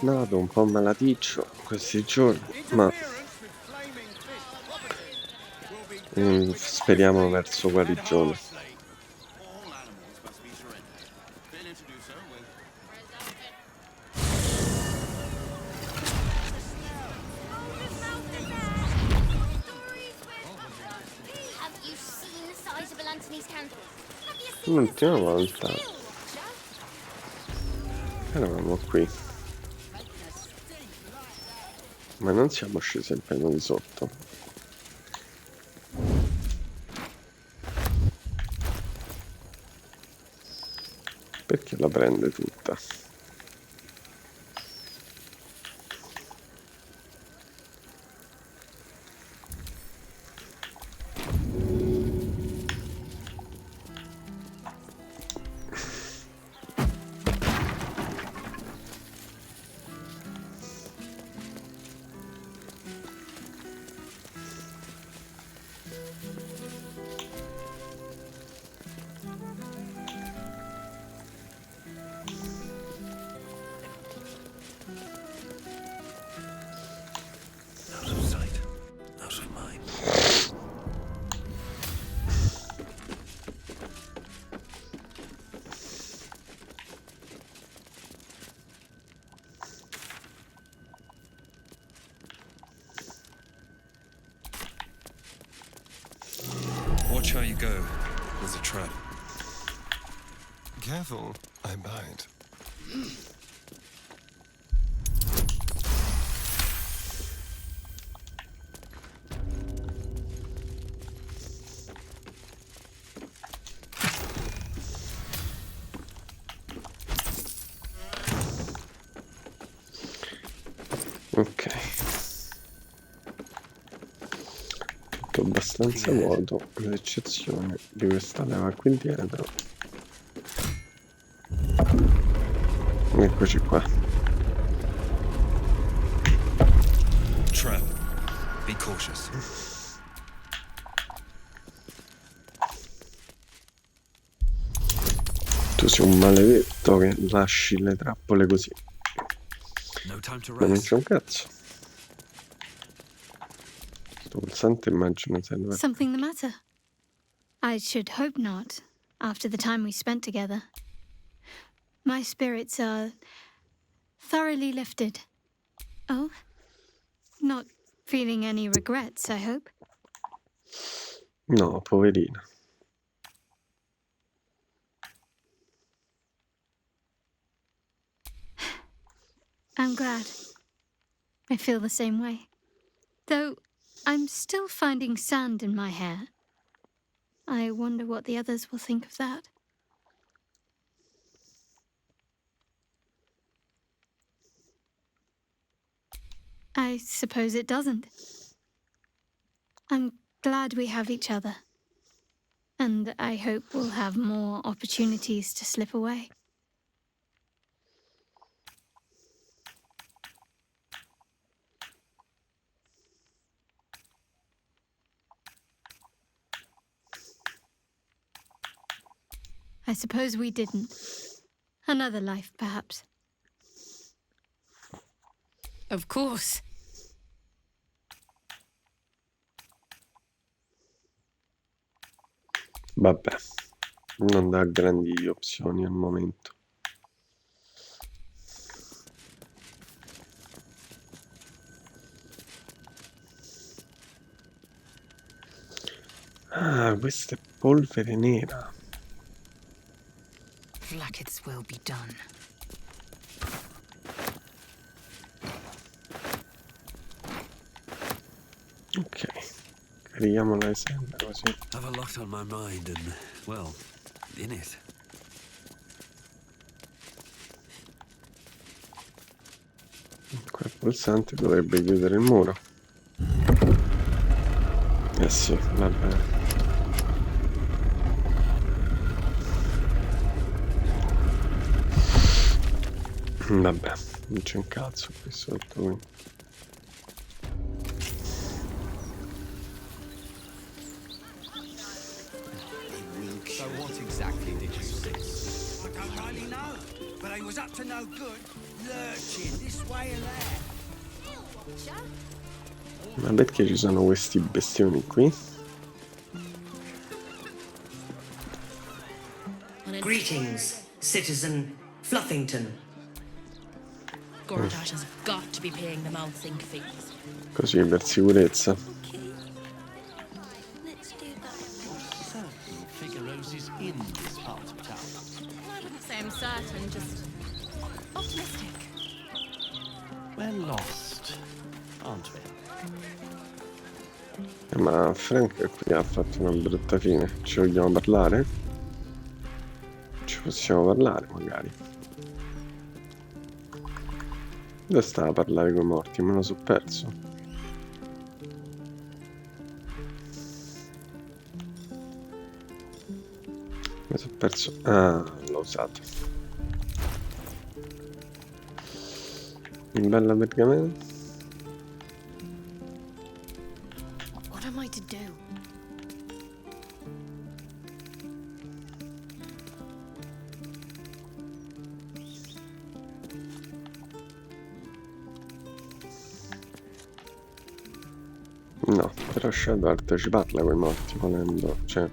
aggiornato, un po' malaticcio questi giorni, ma speriamo verso guarigione. L'ultima volta eravamo qui, ma non siamo scesi al piano di sotto. Perché la prende tutta? Watch how you go. There's a trap. Careful, I bite. Ok, tutto abbastanza vuoto, ad eccezione di questa leva qui dietro. Eccoci qua. Trap. Be cautious. Tu sei un maledetto che lasci le trappole così. No time to Ma non rest. c'è un cazzo. Questo pulsante immagino serve. Something the matter? I should hope not, after the time we spent together. My spirits are thoroughly lifted. Oh? Not feeling any regrets, I hope? No, poverina. I'm glad. I feel the same way. Though I'm still finding sand in my hair. I wonder what the others will think of that. I suppose it doesn't. I'm glad we have each other. And I hope we'll have more opportunities to slip away. I suppose we didn't. Another life, perhaps. Of course. Vabbè, non dà grandi opzioni al momento. Ah, questa è polvere nera. Like its will be done. Ok, carichiamo la esenda così. Have a lot on my mind and, well, in it. Quel pulsante dovrebbe chiudere il muro. Eh sì, va bene. Vabbè, non c'è un cazzo qui sotto, quindi. So what exactly did you see? I don't really know, but he was up to no good. Ma perché ci sono questi bestioni qui? Greetings, citizen Fluffington. Gortash has got to be paying the mouthing fees. Così per sicurezza. Okay. Let's do that. Certain figureoses in this part of town. I wouldn't say I'm certain, just optimistic. We're lost, aren't we? Ma Frank qui ha fatto una brutta fine. Ci vogliamo parlare? Ci possiamo parlare magari. Dove stava a parlare con i morti? Me lo so perso. Mi sono perso. Ah, l'ho usato. Un bella pergamena. What am I to do? No, però Shadowheart ci parla con i morti volendo, cioè.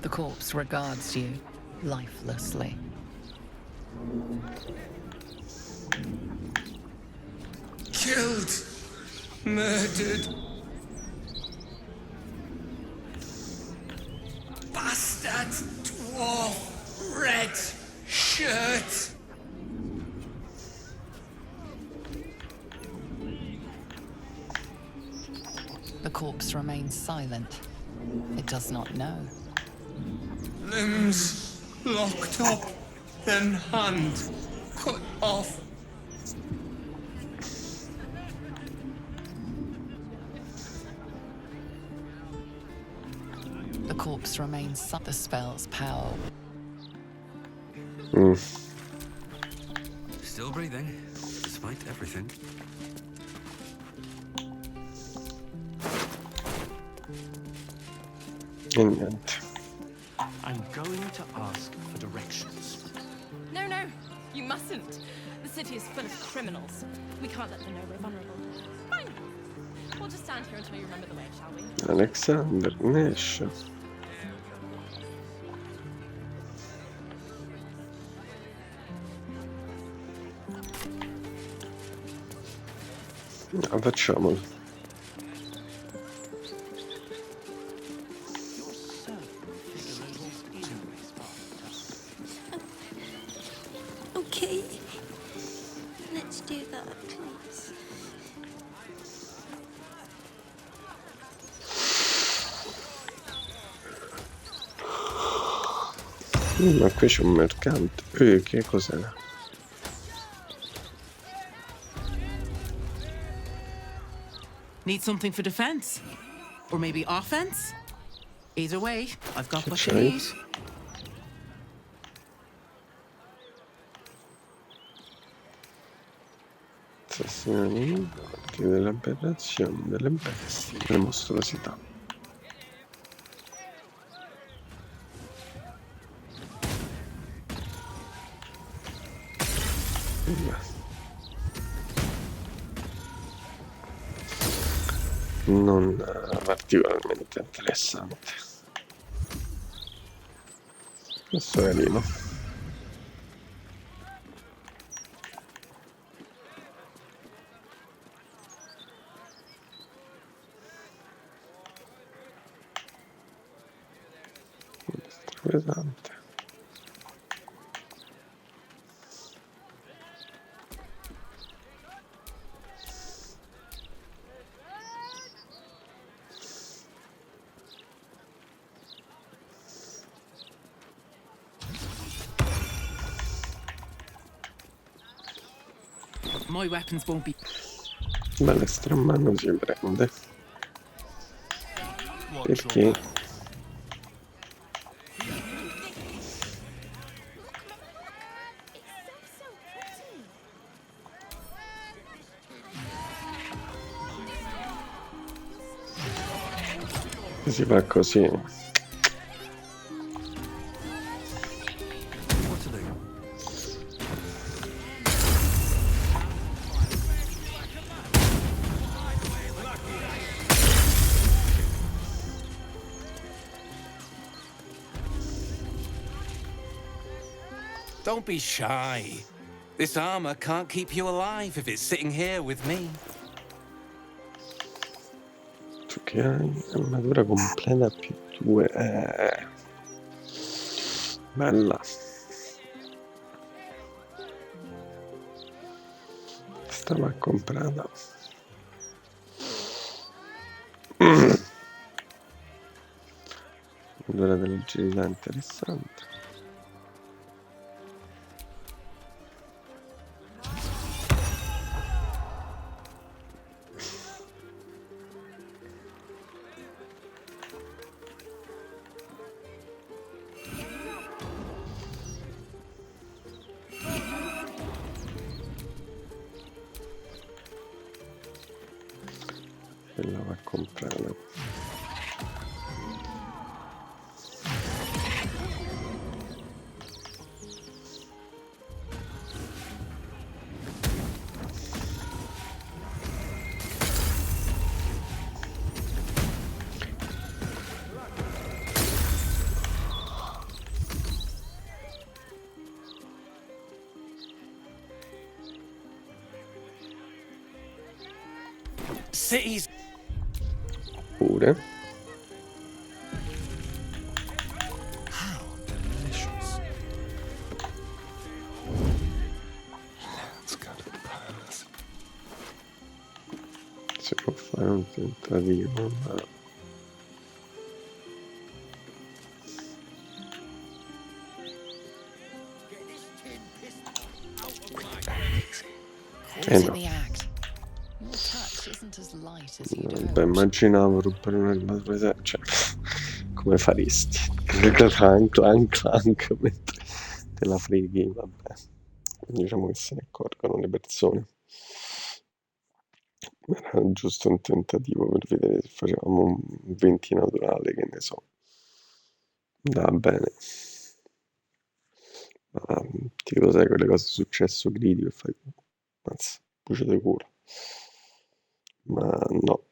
The corpse regards you lifelessly. Killed, murdered. Bastard, dwarf, red shirt. The corpse remains silent. It does not know. Limbs locked up, then hand cut off. The corpse remains the spell's power. Still breathing, despite everything. E niente. I'm going to ask for directions. No, no, you mustn't. The city is full of criminals. We can't let them know we're vulnerable. Fine. We'll just stand here until you remember the way, shall we? Alexander ne esce. No, facciamolo. You're certain figureoses in this part of town. Okay. Let's do that, please. Ma qui c'è un mercante. Che cos'è? Need something for defense? Or maybe offense? Either way, I've got what you Okay. need. Assassini, parti delle aberrazioni, delle bestie, delle mostruosità. Non particolarmente interessante. Questo è carino. Pesante. My weapons won't be. Bella stramano si prende. Perché? Si fa così. Don't be shy. This armor can't keep you alive if it's sitting here with me. Tu che hai armatura completa più 2. Bella. Stava comprata. L'ora dell'agilità interessante. Quella va a comprare. Cities. Pure. How delicious. Let's go to Paris. Si può fare un tentativo, ma... Pause no. the act. Your touch isn't as light as you'd Vabbè, hoped. immaginavo rompere un'armatura, cioè, come faresti? Clank, clank, clank, mentre te la freghi, vabbè. Diciamo che se ne accorgono le persone. Era giusto un tentativo per vedere se facevamo un 20 naturale, che ne so. Va bene. Ma tipo, sai, quelle cose successo critico e fai... Mazza, bucio di culo. Ma no.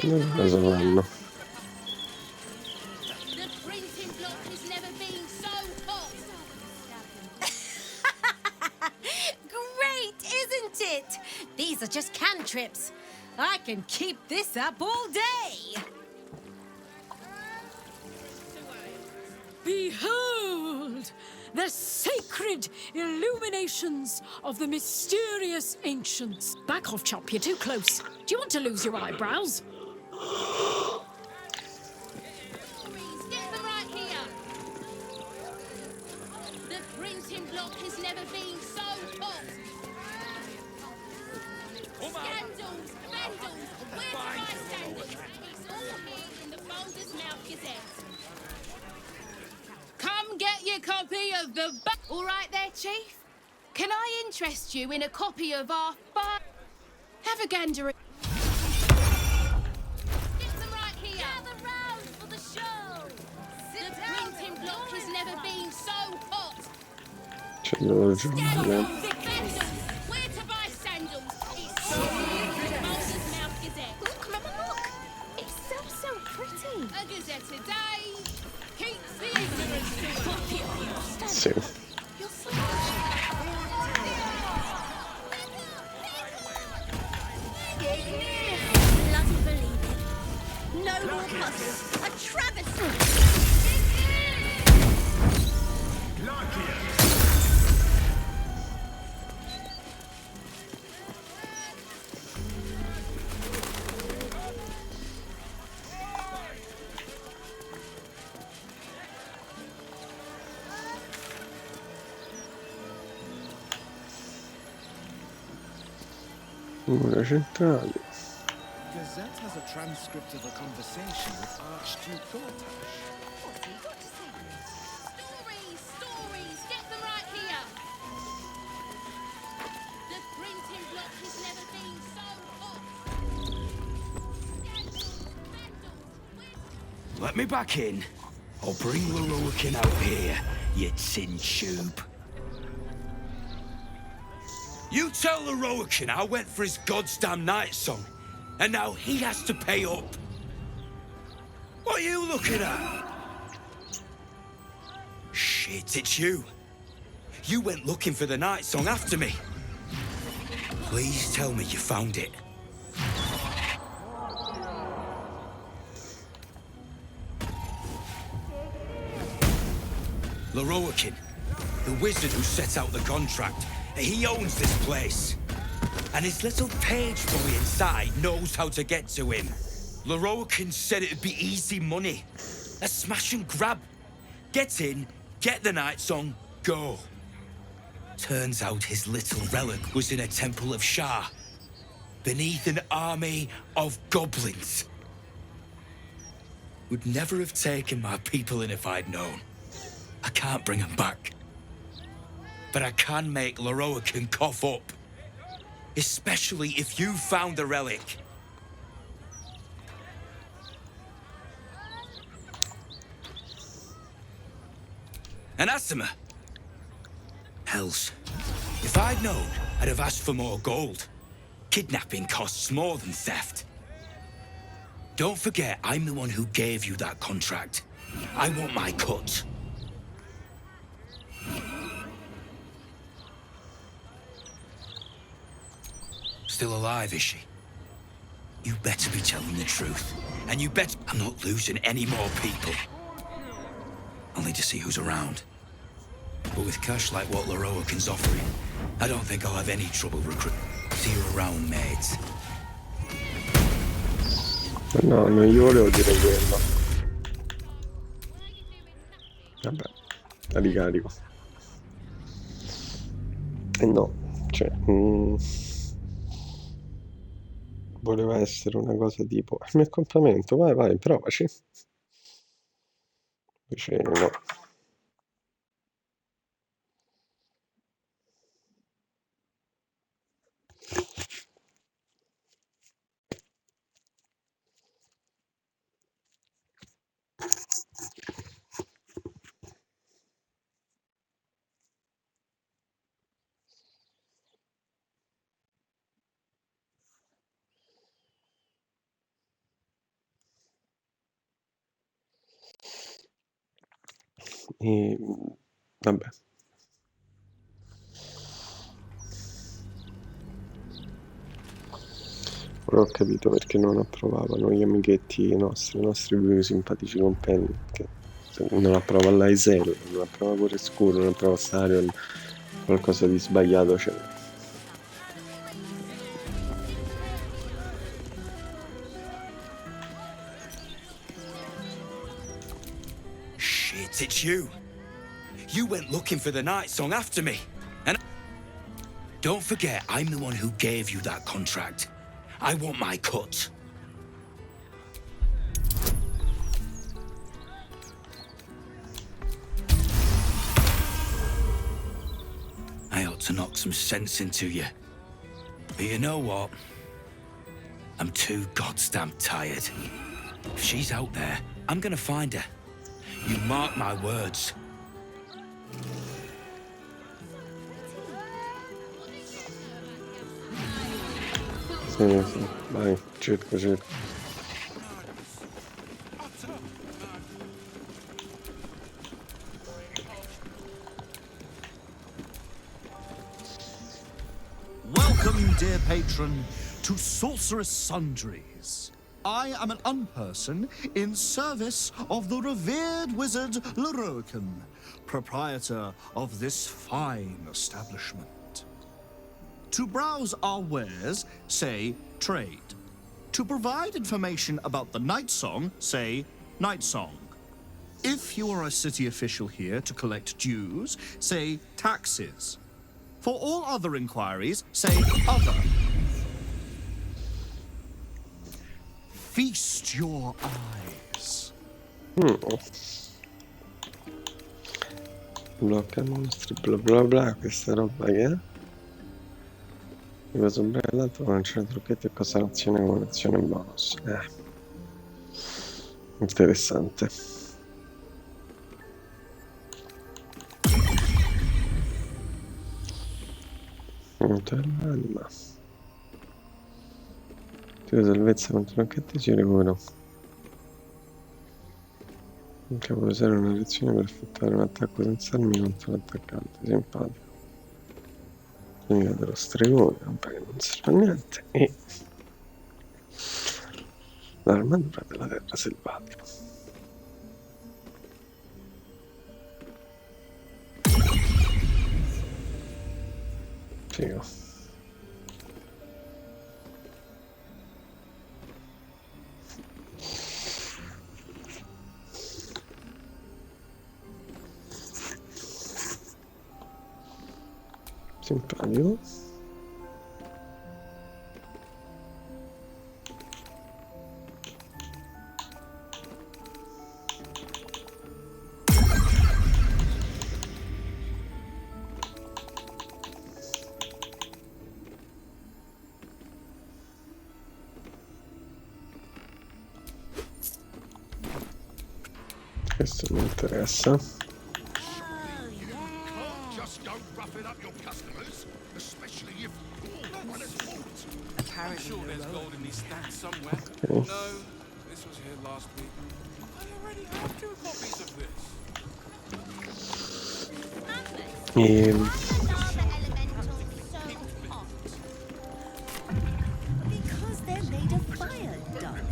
Non cosa fanno? The printing block has never been so hot. Great, isn't it? These are just cantrips. I can keep this up all day. Behold, the sacred illuminations of the mysterious ancients. Back off, chap, you're too close. Do you want to lose your eyebrows? Get them right here. The printing block has never been so hot. Scandals, vandals, where do I stand? It's all here in the Boulder's Mouth Gazette. Come get your copy of the... All right there, Chief. Can I interest you in a copy of our... Have a gander. Get them right here. Gather round for the show. The printing block has never been so hot. C'è devo giocare. Vandals, where to buy sandals? It's all here in the Boulder's Mouth Gazette. Look, Mama, look. It's so pretty. A Gazette today keeps the ignorance to us. Sì. You're so much. was a travesty. Mura centrali. Gazette has a transcript of a conversation with Archduke Gotha. What's he got to say? Stories, get them right here. The printing block has never been so hot. Let me back in. I'll bring Leroykin out here, you tin tube. You tell Leroykin I went for his goddamn night song, and now he has to pay up. What are you looking at? Shit, it's you. You went looking for the night song after me. Please tell me you found it. Leroykin, the wizard who set out the contract, he owns this place. And his little page boy inside knows how to get to him. Leroykin said it'd be easy money. A smash and grab. Get in, get the night song, go. Turns out his little relic was in a temple of Shah, beneath an army of goblins. Would never have taken my people in if I'd known. I can't bring them back. But I can make Leroykin cough up. Especially if you found the relic. And Asima? Hells. If I'd known, I'd have asked for more gold. Kidnapping costs more than theft. Don't forget, I'm the one who gave you that contract. I want my cut. Still alive, is she? You better be telling the truth. And you bet I'm not losing any more people. I'll need to see who's around. But with cash like what Leroykin's offering, I don't think I'll have any trouble recruiting. See you around, mates. No, non gli volevo dire quello. Vabbè, la ricarico. E no, cioè... voleva essere una cosa tipo il mio accompagnamento, vai, provaci. Invece no. E vabbè. Ora ho capito perché non approvavano gli amichetti nostri, i nostri più simpatici compagni, che non approva l'Aisel, non approva pure Scuro, non approva Starion, qualcosa di sbagliato c'è. Shit, it's you. You went looking for the night song after me. And don't forget, I'm the one who gave you that contract. I want my cut. I ought to knock some sense into you. But you know what? I'm too goddamn tired. If she's out there, I'm gonna find her. You mark my words. Sì, vai, cerco. Welcome, dear patron, to Sorcerous Sundries. I am an unperson in service of the revered wizard Leroican, proprietor of this fine establishment. To browse our wares, say trade. To provide information about the night song, say night song. If you are a city official here to collect dues, say taxes. For all other inquiries, say other. Feast your eyes. Blocca mostri, bla bla bla, questa roba che è? Cosa breve l'altro con un trucchetto e cosa l'azione con azione bonus. Interessante. L'anima. Tiro salvezza contro trucchetti ci recupero. Anche può usare una reazione per effettuare un attacco senza armi contro l'attaccante. Simpatico. Unità dello stregone, vabbè, che non serve a niente. E l'armatura della terra selvatica. Figo. Simpatico. Questo mi interessa. Sure there's gold in these stacks somewhere. Okay. No, this was here last week. I already have 2 copies of this. Because they're made of fire, darling.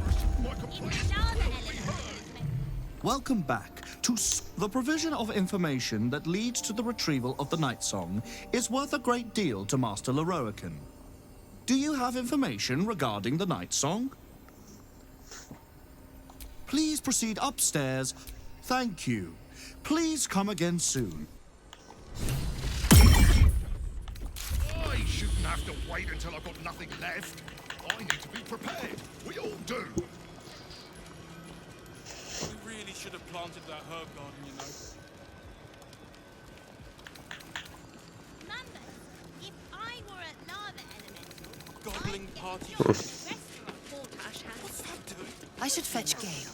Welcome back to the provision of information that leads to the retrieval of the night song is worth a great deal to Master Leroican. Do you have information regarding the night song? Please proceed upstairs. Thank you. Please come again soon. I shouldn't have to wait until I've got nothing left. I need to be prepared. We all do. We really should have planted that herb garden, you know. If I were a lava elemental, Gobbling party. What's that doing? I should fetch Gale.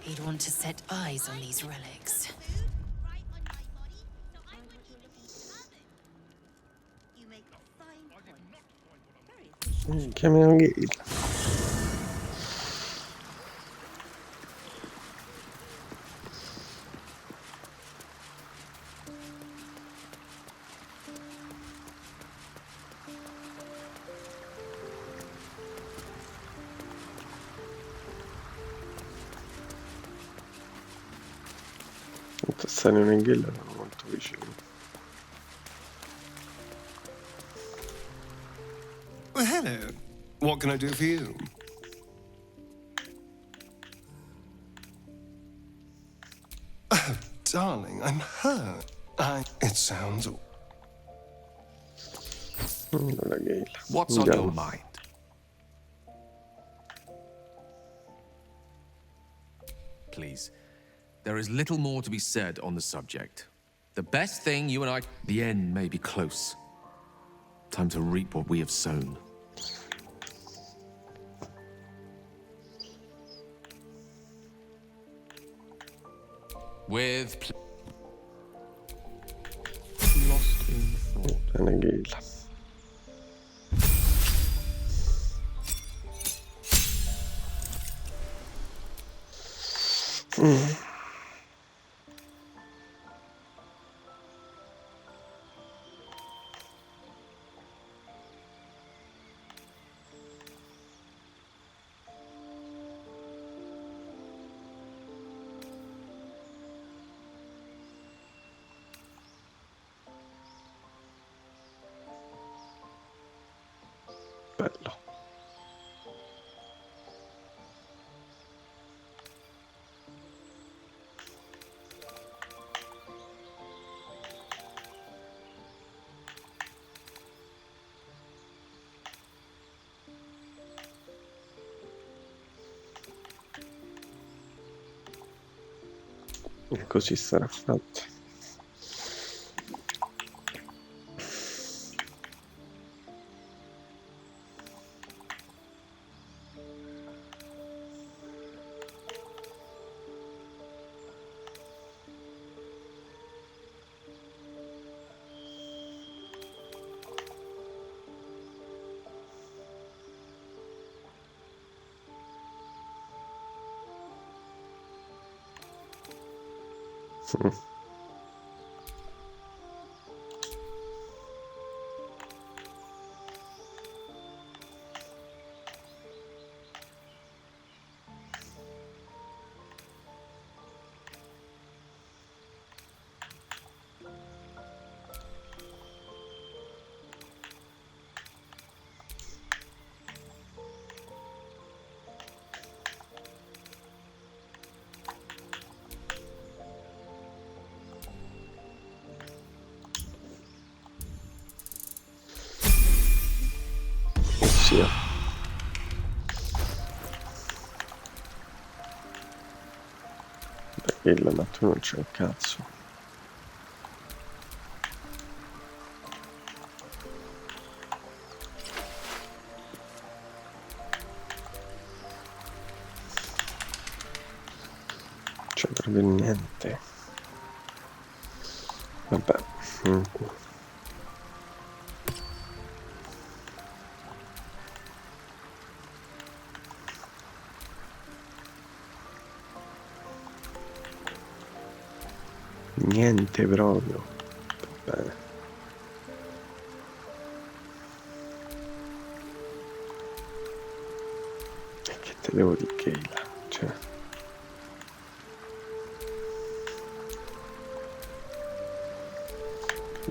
He'd want to set eyes on these relics. Right on my body, so I wouldn't even use oven. You make a fine point. Chiamiamo Gale. Stare in Gale sono molto vicino. Well, hello. What can I do for you? Oh, darling, I'm hurt. It sounds... Allora, Gale. What's on your mind? Please. There is little more to be said on the subject. The best thing you and I... The end may be close. Time to reap what we have sown. With... Lost in thought. Bene, Gale. Bello. E così sarà fatto. Ossia, il ma tu non c'è un cazzo. C'è proprio niente. Vabbè. Niente proprio. Vabbè. E che te devo dire, Keila? Cioè.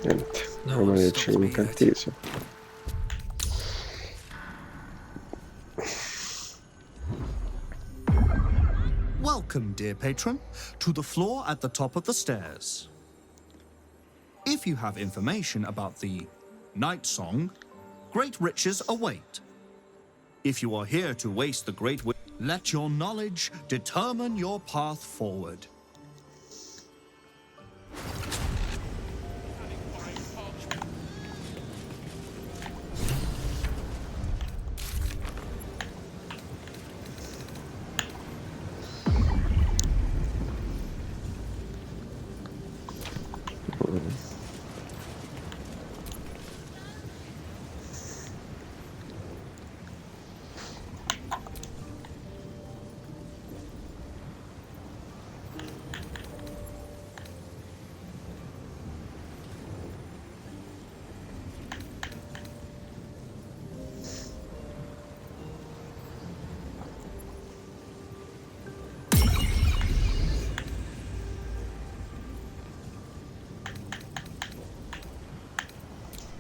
Niente. Come c'è l'incantesimo. Welcome, dear patron, to the floor at the top of the stairs. If you have information about the night song, great riches await. If you are here to waste the let your knowledge determine your path forward.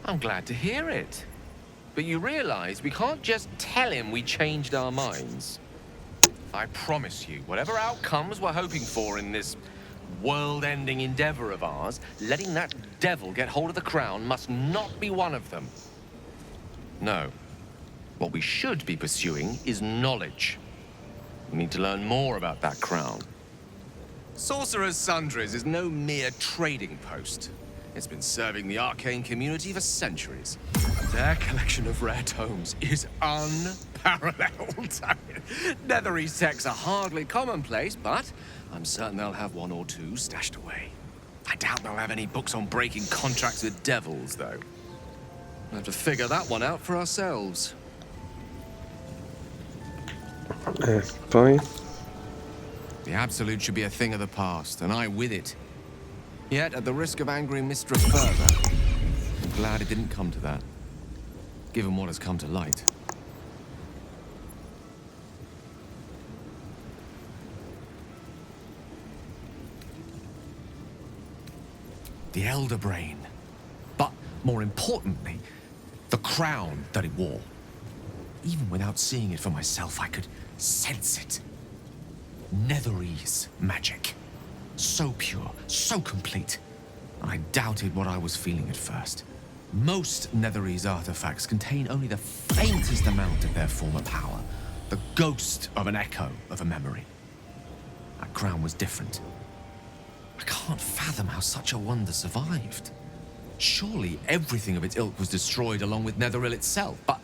I'm glad to hear it. But you realize we can't just tell him we changed our minds. I promise you, whatever outcomes we're hoping for in this world-ending endeavor of ours, letting that devil get hold of the crown must not be one of them. No. What we should be pursuing is knowledge. We need to learn more about that crown. Sorcerer's Sundries is no mere trading post. It's been serving the arcane community for centuries. Their collection of rare tomes is unparalleled. Netherese texts are hardly commonplace, but I'm certain they'll have one or two stashed away. I doubt they'll have any books on breaking contracts with devils, though. We'll have to figure that one out for ourselves. Poi? The Absolute should be a thing of the past, and I with it. Yet, at the risk of angering Mistra further, I'm glad it didn't come to that, given what has come to light. The Elder Brain. But, more importantly, the crown that it wore. Even without seeing it for myself, I could sense it. Netherese magic. So pure, so complete. I doubted what I was feeling at first. Most Netherese artifacts contain only the faintest amount of their former power, the ghost of an echo of a memory. That crown was different. I can't fathom how such a wonder survived. Surely everything of its ilk was destroyed along with Netheril itself, but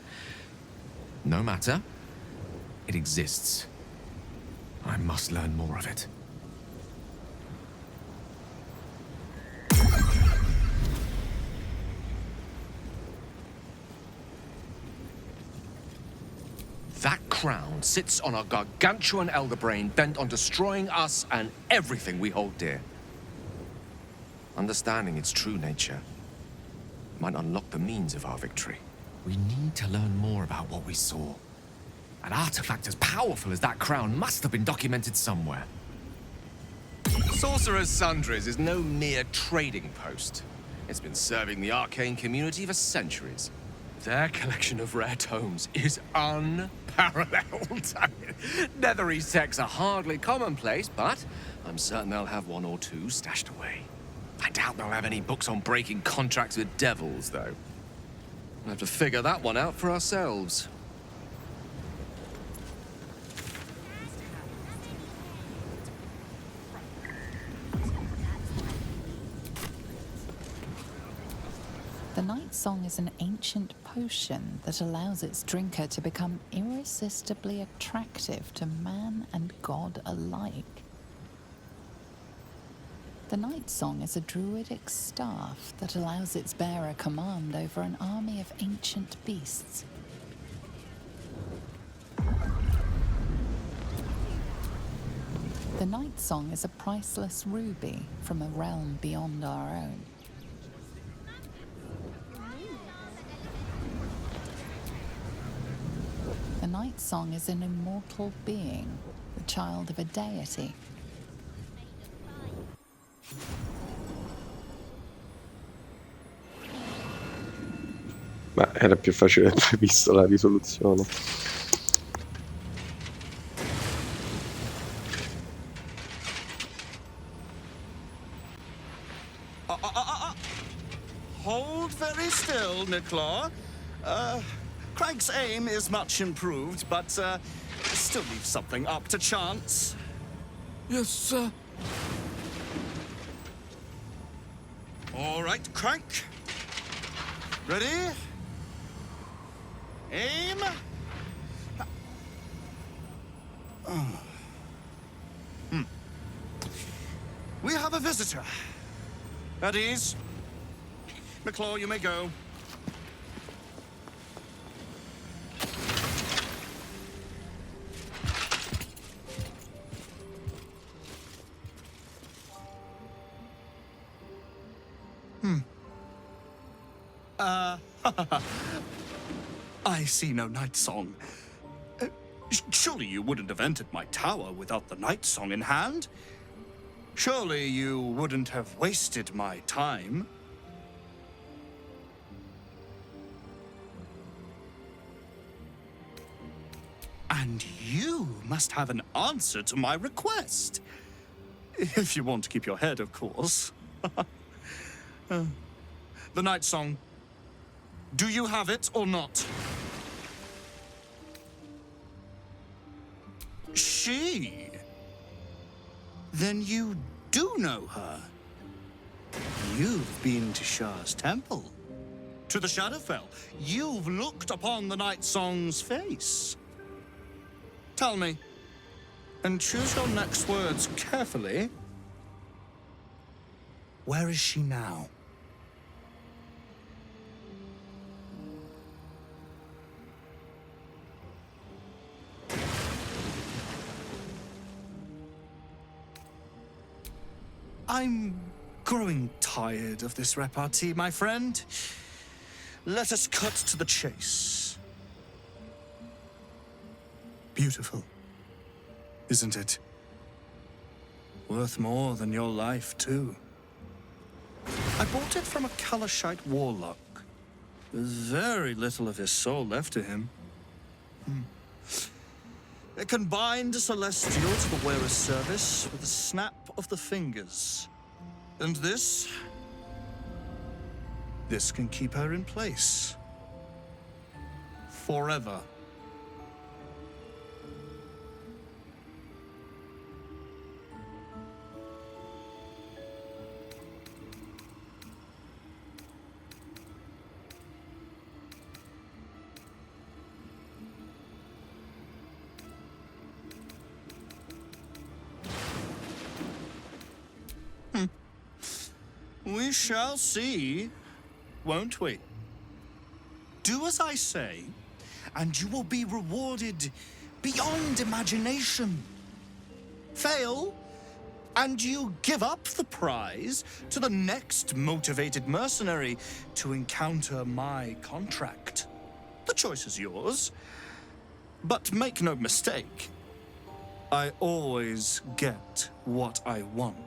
no matter. It exists. I must learn more of it. That crown sits on a gargantuan elder brain bent on destroying us and everything we hold dear. Understanding its true nature might unlock the means of our victory. We need to learn more about what we saw. An artifact as powerful as that crown must have been documented somewhere. Sorcerer's Sundries is no mere trading post. It's been serving the arcane community for centuries. Their collection of rare tomes is unparalleled. Netherese texts are hardly commonplace, but I'm certain they'll have one or two stashed away. I doubt they'll have any books on breaking contracts with devils, though. We'll have to figure that one out for ourselves. The Night Song is an ancient potion that allows its drinker to become irresistibly attractive to man and god alike. The Night Song is a druidic staff that allows its bearer command over an army of ancient beasts. The Night Song is a priceless ruby from a realm beyond our own. The Night Song is an immortal being, the child of a deity. Ma era più facile del previsto la risoluzione. Hold very still, Nicklaw. Craig's aim is much improved, but still leaves something up to chance. Yes, sir. All right, Crank. Ready? Aim. We have a visitor. At ease. Nicklaw, you may go. I see no Night Song. Surely you wouldn't have entered my tower without the Night Song in hand? Surely you wouldn't have wasted my time? And you must have an answer to my request. If you want to keep your head, of course. The Night Song. Do you have it or not? She? Then you do know her. You've been to Shah's temple. To the Shadowfell. You've looked upon the Night Song's face. Tell me, and choose your next words carefully. Where is she now? I'm growing tired of this repartee, my friend. Let us cut to the chase. Beautiful, isn't it? Worth more than your life, too. I bought it from a Kalashite warlock. There's very little of his soul left to him. It can bind a celestial to the wearer's service with a snap of the fingers. And this can keep her in place. Forever. We shall see, won't we? Do as I say, and you will be rewarded beyond imagination. Fail, and you give up the prize to the next motivated mercenary to encounter my contract. The choice is yours, but make no mistake, I always get what I want.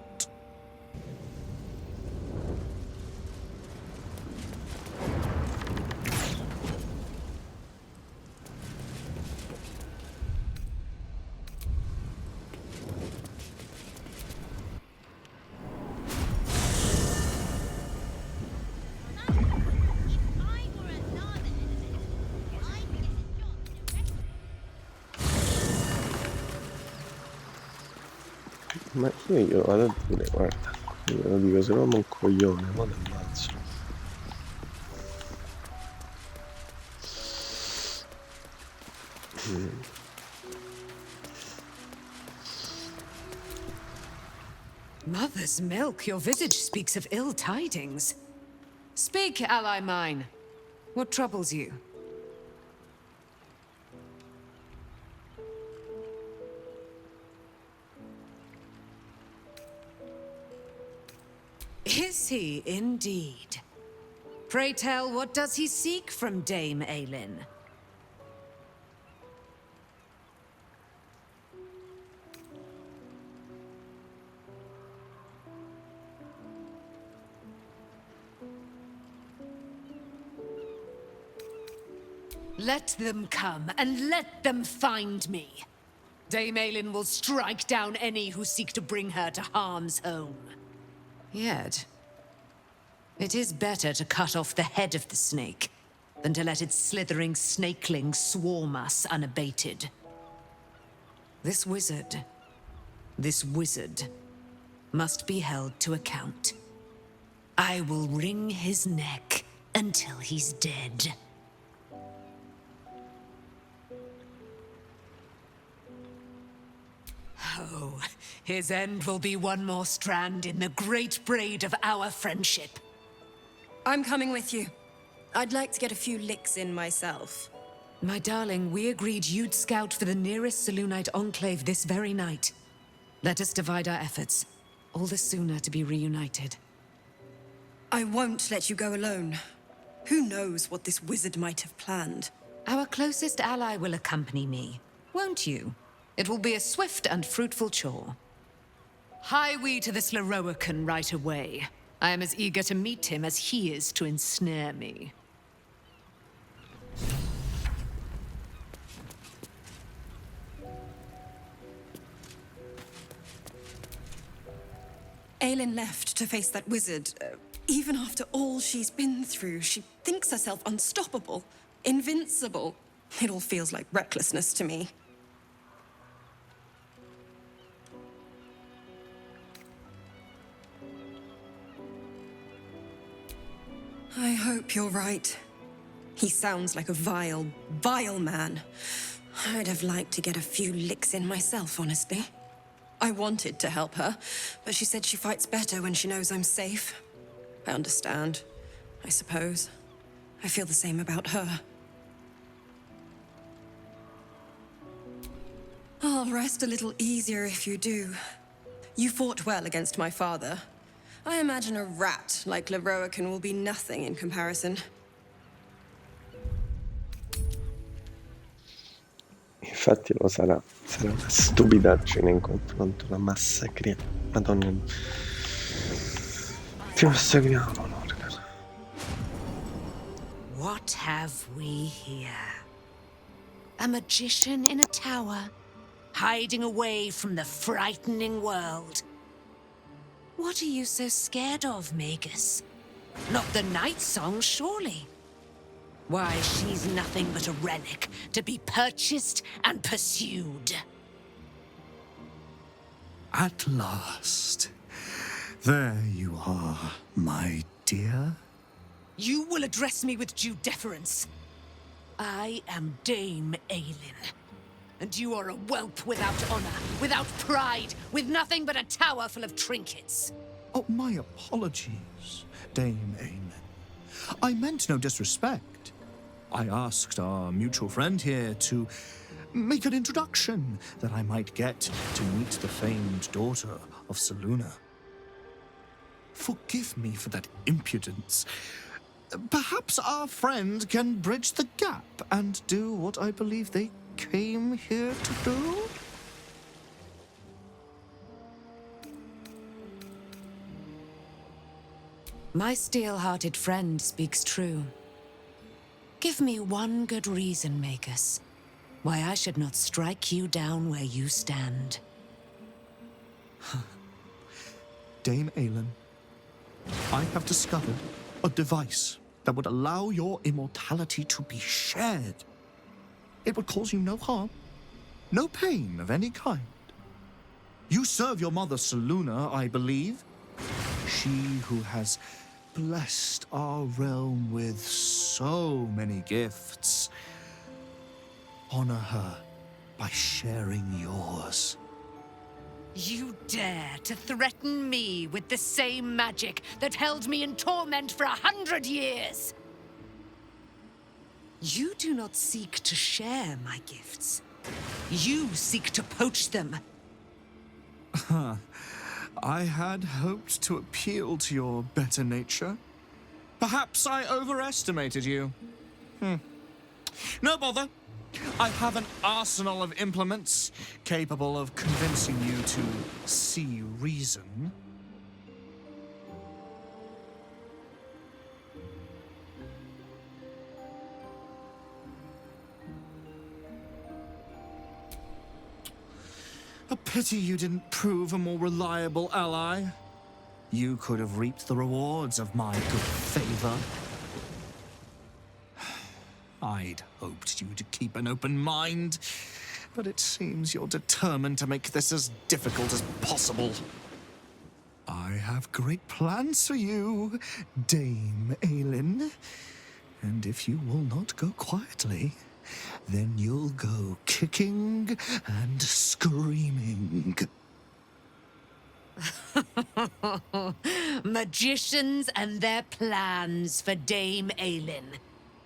Ma io glielo vado a dire, guarda, io lo dico, se no è un coglione, ma ne ammazzo. Mother's milk, your visage speaks of ill tidings. Speak, ally mine. What troubles you? Is he indeed? Pray tell, what does he seek from Dame Aelin? Let them come, and let them find me. Dame Aelin will strike down any who seek to bring her to harm's home. Yet, it is better to cut off the head of the snake than to let its slithering snakelings swarm us unabated. This wizard must be held to account. I will wring his neck until he's dead. Oh, his end will be one more strand in the great braid of our friendship. I'm coming with you. I'd like to get a few licks in myself. My darling, we agreed you'd scout for the nearest Selûnite enclave this very night. Let us divide our efforts, all the sooner to be reunited. I won't let you go alone. Who knows what this wizard might have planned? Our closest ally will accompany me, won't you? It will be a swift and fruitful chore. Hie we to this Lorroakan right away. I am as eager to meet him as he is to ensnare me. Aelin left to face that wizard. Even after all she's been through, she thinks herself unstoppable, invincible. It all feels like recklessness to me. I hope you're right. He sounds like a vile, vile man. I'd have liked to get a few licks in myself, honestly. I wanted to help her, but she said she fights better when she knows I'm safe. I understand, I suppose. I feel the same about her. I'll rest a little easier if you do. You fought well against my father. I imagine a rat like Lorroakan will be nothing in comparison. Infatti lo sarà. Sarà una stupidaggine in confronto alla massacre. Madonna. Ti massacriamo, Lorcan. What have we here? A magician in a tower, hiding away from the frightening world. What are you so scared of, Magus? Not the night song, surely? Why, she's nothing but a relic to be purchased and pursued. At last. There you are, my dear. You will address me with due deference. I am Dame Aelin. And you are a whelp without honor, without pride, with nothing but a tower full of trinkets. Oh, my apologies, Dame Aelin. I meant no disrespect. I asked our mutual friend here to make an introduction that I might get to meet the famed daughter of Selûne. Forgive me for that impudence. Perhaps our friend can bridge the gap and do what I believe they came here to do? My steel-hearted friend speaks true. Give me one good reason, Magus, why I should not strike you down where you stand. Dame Aelin, I have discovered a device that would allow your immortality to be shared. It would cause you no harm, no pain of any kind. You serve your mother Selûne, I believe. She who has blessed our realm with so many gifts. Honor her by sharing yours. You dare to threaten me with the same magic that held me in torment for 100 years? You do not seek to share my gifts. You seek to poach them. I had hoped to appeal to your better nature. Perhaps I overestimated you. No bother. I have an arsenal of implements capable of convincing you to see reason. A pity you didn't prove a more reliable ally. You could have reaped the rewards of my good favor. I'd hoped you to keep an open mind, but it seems you're determined to make this as difficult as possible. I have great plans for you, Dame Aelin. And if you will not go quietly, then you'll go kicking and screaming. Magicians and their plans for Dame Aelin.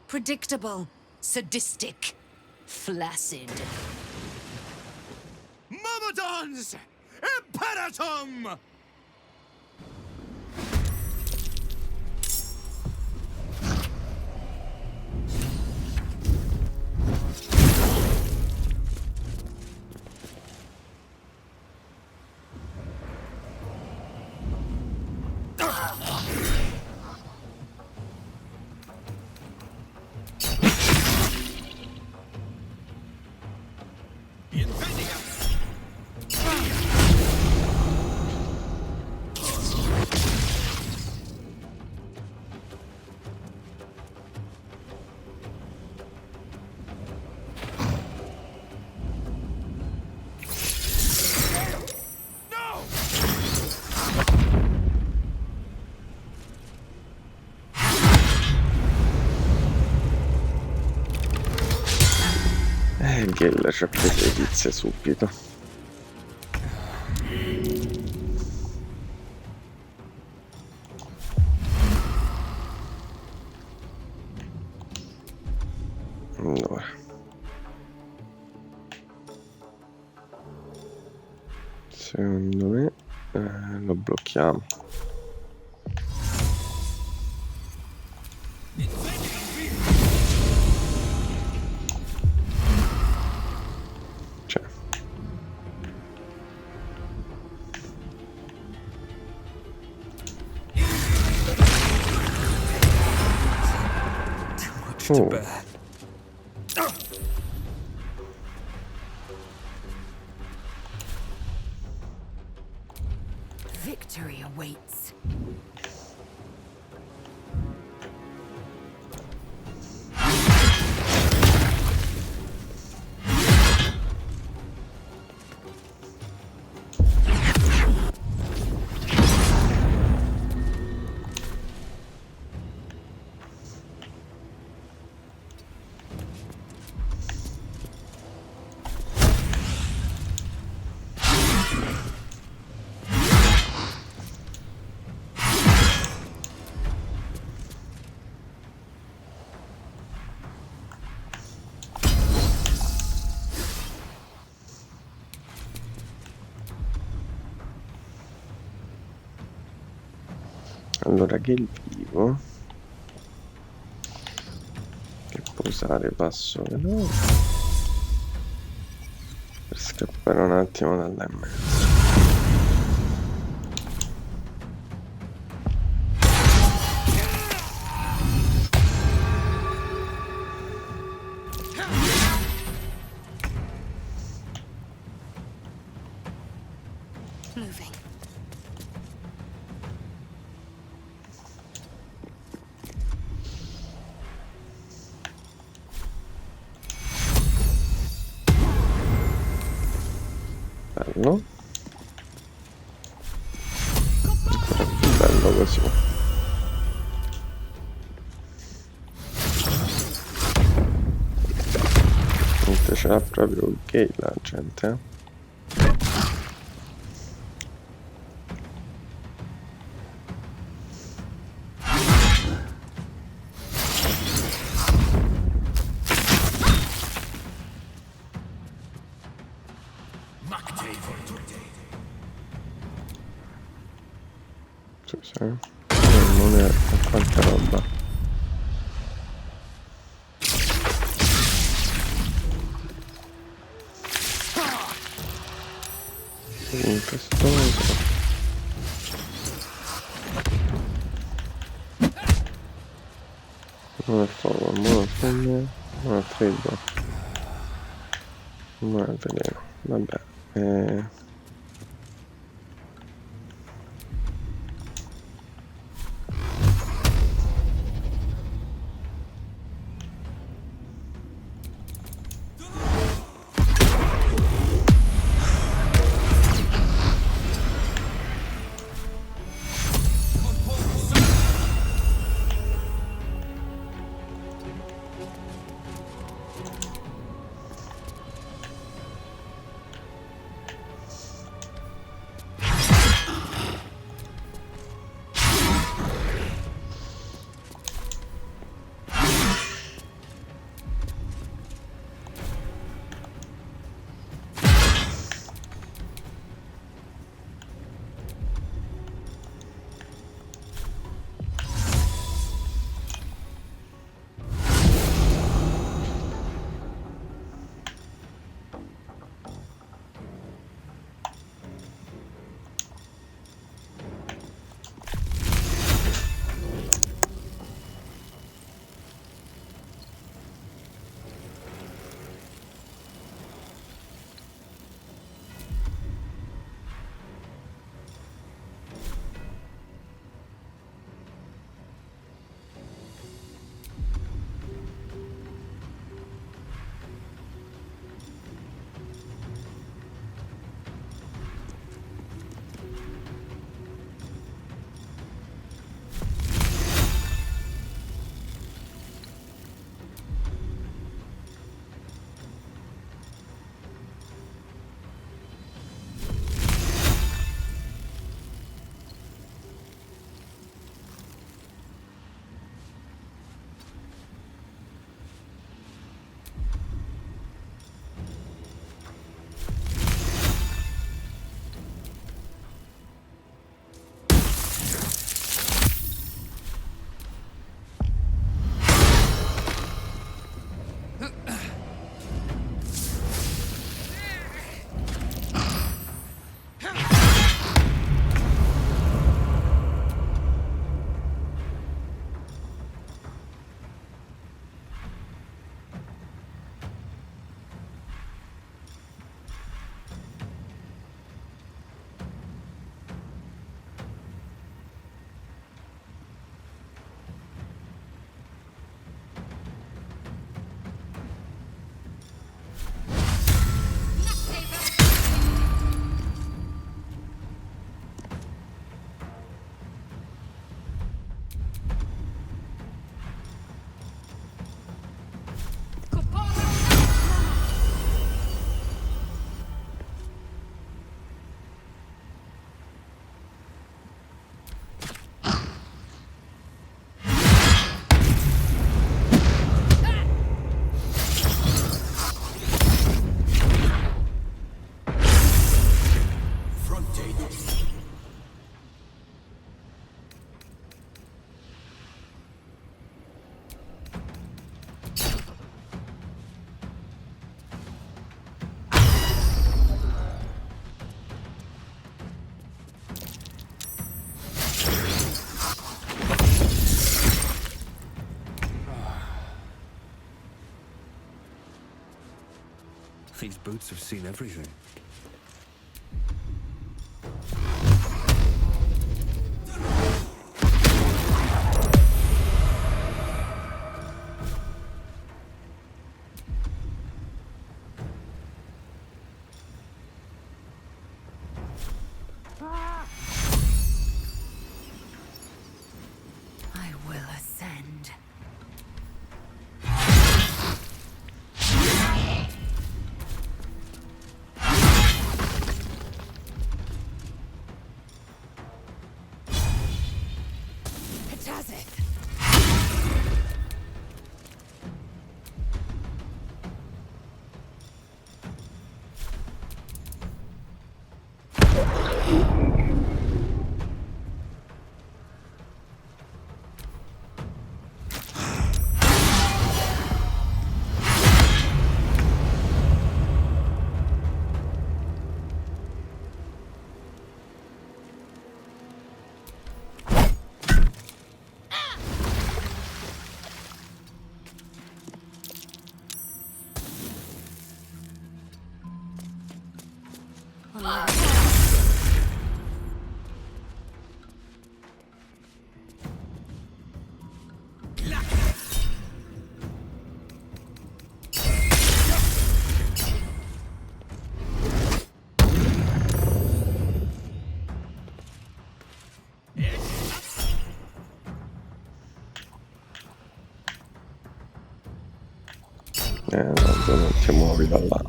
Predictable, sadistic, flaccid. Myrmidons! Imperatum! Gell ci ha preso le tizie subito. Allora. Secondo me lo blocchiamo. waits. Allora, che il vivo che può usare passo veloce per scappare un attimo dalla in mezzo. Moving. Bello. Ancora più bello così. Niente, ce l'ha proprio gay la gente, eh? Sì. Non è quanta roba. Impestoso. Non è fuoco, non è femmina, non è freddo. Non è veleno. Vabbè. These boots have seen everything. I will ascend. No, tu non ti muovi da là.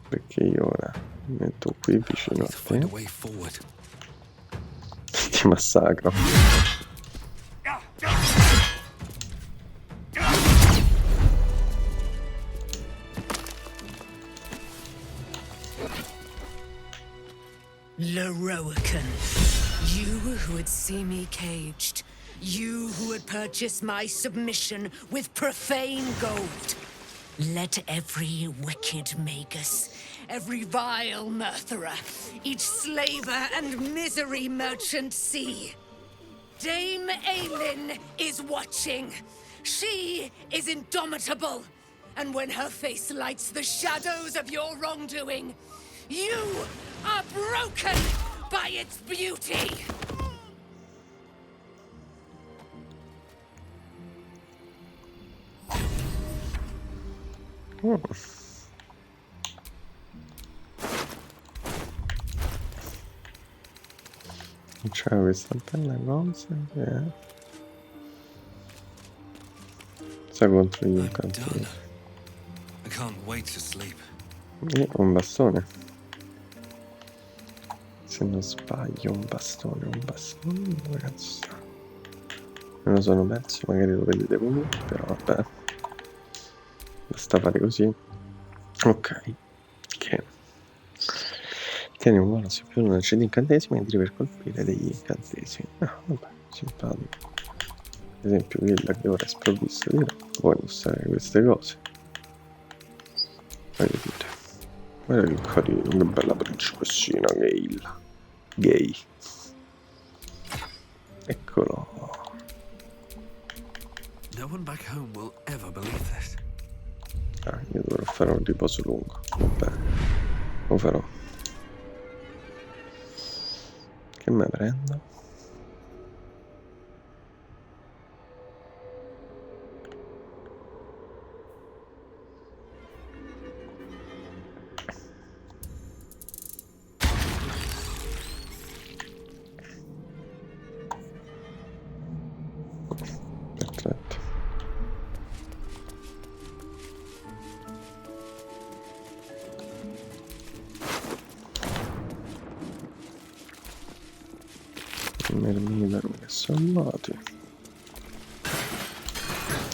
Perché io ora mi metto qui vicino a te. Ti massacro. Loroakan, you who would see me caged, you who would purchase my submission with profane gold. Let every wicked magus, every vile murtherer, each slaver and misery merchant see. Dame Aelin is watching. She is indomitable. And when her face lights the shadows of your wrongdoing, you are broken by its beauty. Oh. C'è questa bella cosa che sta contro gli incantesimi. I can't wait to sleep. E un bastone. Se non sbaglio, un bastone. Dove cazzo sta? Me lo sono perso, magari lo vedete voi, però vabbè. Basta fare così. Ok. Che tieni un buono se più non accende incantesimi e tiri per colpire degli incantesimi. Ah, vabbè, simpatico. Ad esempio, quella che ora è sprovvista di roba, può indossare queste cose. Voglio dire. Guarda che carino, che bella principessina gay. Eccolo. No one back home will ever believe this. Ah, io dovrò fare un riposo lungo. Vabbè, lo farò. Che me prendo? Perfetto. Mermidano che salvati.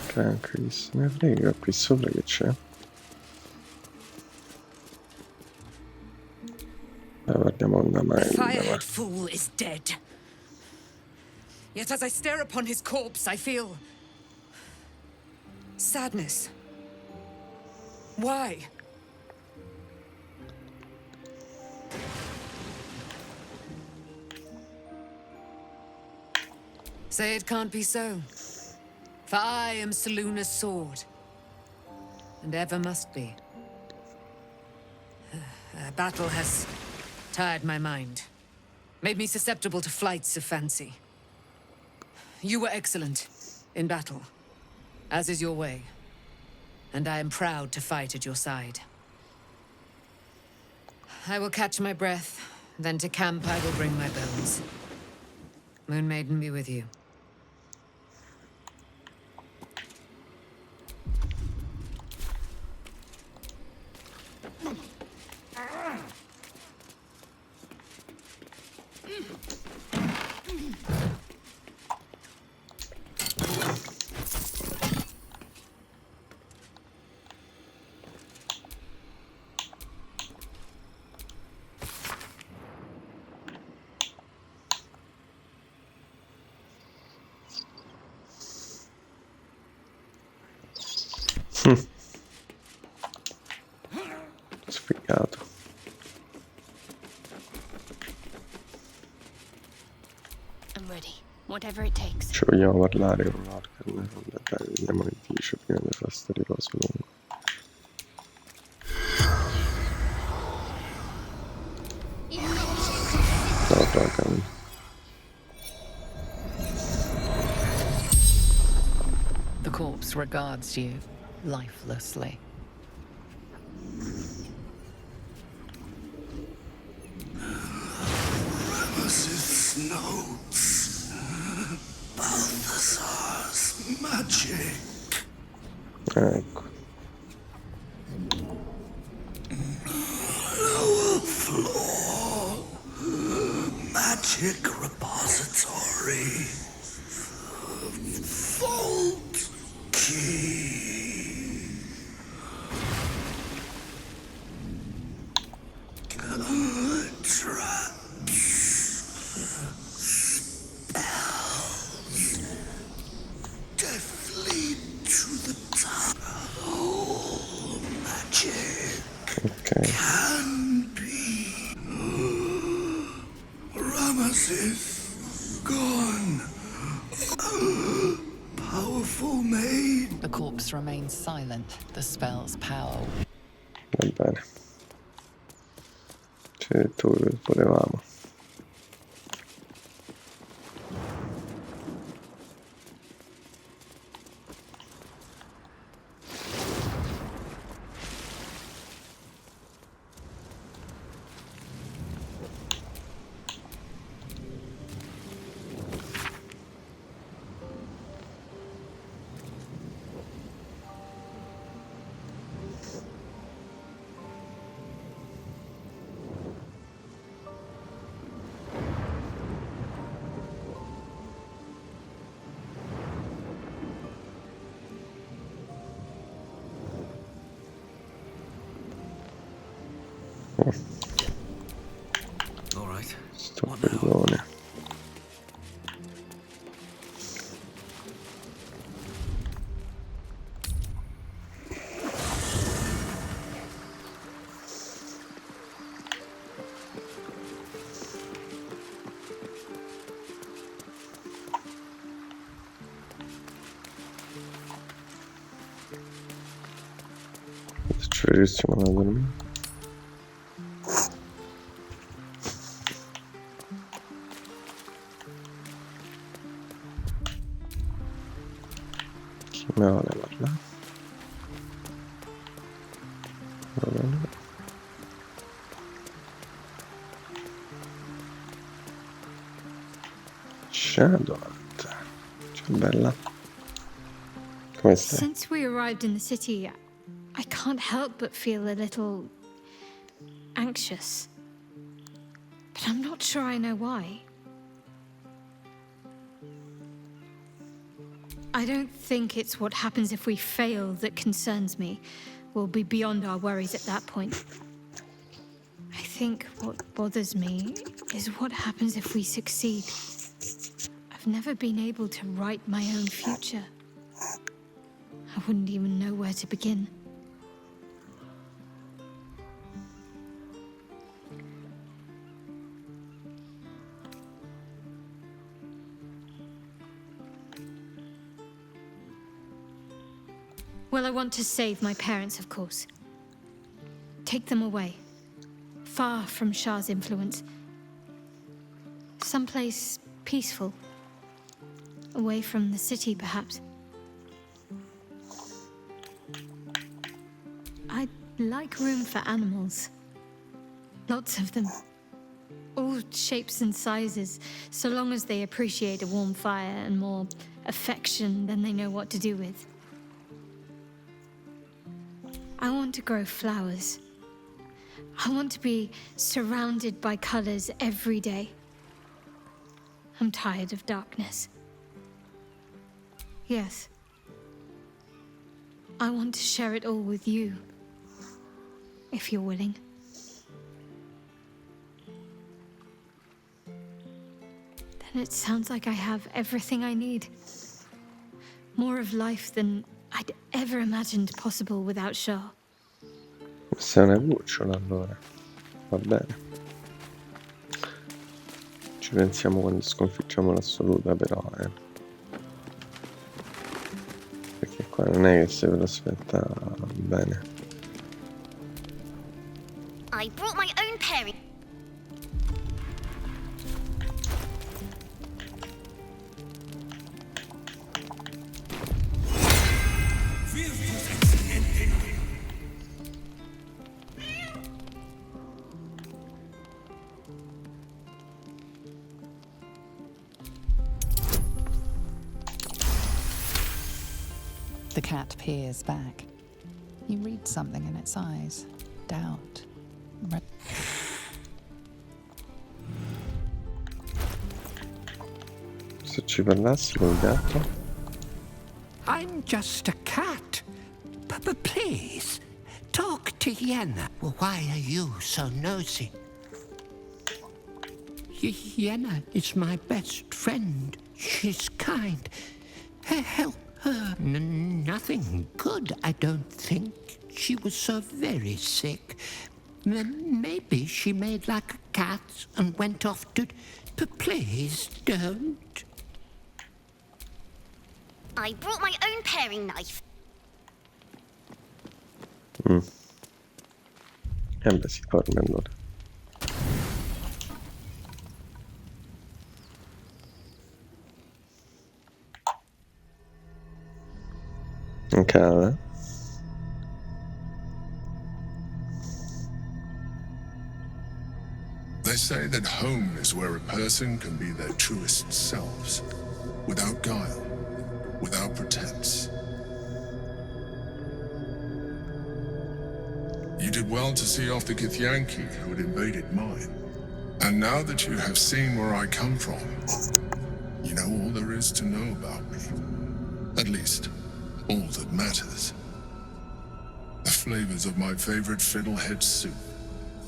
Che anche chi se ne frega, qui sopra che c'è? Guardiamo una The maglia. firehead fool is dead. Yet as I stare upon his corpse, I feel sadness. Why? Say it can't be so. For I am Seluna's sword, and ever must be. Battle has tired my mind, made me susceptible to flights of fancy. You were excellent in battle, as is your way, and I am proud to fight at your side. I will catch my breath, then to camp I will bring my bones. Moon Maiden be with you. Sfigato. I'm ready. Whatever it takes. Ci vogliamo parlare con l'Orcan? Dai, vediamo che dice prima di fare sto riposo lungo. No, Rogan. The corpse regards you lifelessly. Ramesses notes. Balthasar's magic. Ecco. Lower floor. Magic repository. Vault key. Traps. Spells. Deathly to the top. Oh, magic. Ok. Can be. Ramesses gone. Powerful maid. The corpse remains silent, the spell's power. Va bene. Ci hai detto quello che volevamo. All right. Sto pallone. Ci riusciamo a dormire. Chi me vuole parlare? Va bene. Shadow. Ciao bella. Come stai? Since we arrived in the city, I can't help but feel a little anxious. But I'm not sure I know why. I don't think it's what happens if we fail that concerns me. We'll be beyond our worries at that point. I think what bothers me is what happens if we succeed. I've never been able to write my own future. I wouldn't even know where to begin. Well, I want to save my parents, of course. Take them away. Far from Shah's influence. Someplace peaceful. Away from the city, perhaps. I'd like room for animals. Lots of them. All shapes and sizes, so long as they appreciate a warm fire and more affection than they know what to do with. I want to grow flowers. I want to be surrounded by colors every day. I'm tired of darkness. Yes. I want to share it all with you, if you're willing. Then it sounds like I have everything I need. More of life than I'd ever imagined possible without Shah. Sei una cucciola allora. Va bene. Ci pensiamo quando sconfiggiamo l'assoluta però, Perché qua non è che se ve lo aspetta bene. I brought my own pairing. The cat peers back. You read something in its eyes. Doubt. Se ci parlassi col gatto? I'm just a cat. Please, talk to Yenna. Well, why are you so nosy? Yenna is my best friend. She's kind. Help her. Nothing good, I don't think. She was so very sick. Maybe she made like a cat and went off to... Please don't. I brought my own paring knife. Beh, si torna allora. Okay. They say that home is where a person can be their truest selves, without guile, without pretense. You did well to see off the Githyanki who had invaded mine. And now that you have seen where I come from, you know all there is to know about me. At least, all that matters. The flavors of my favorite fiddlehead soup,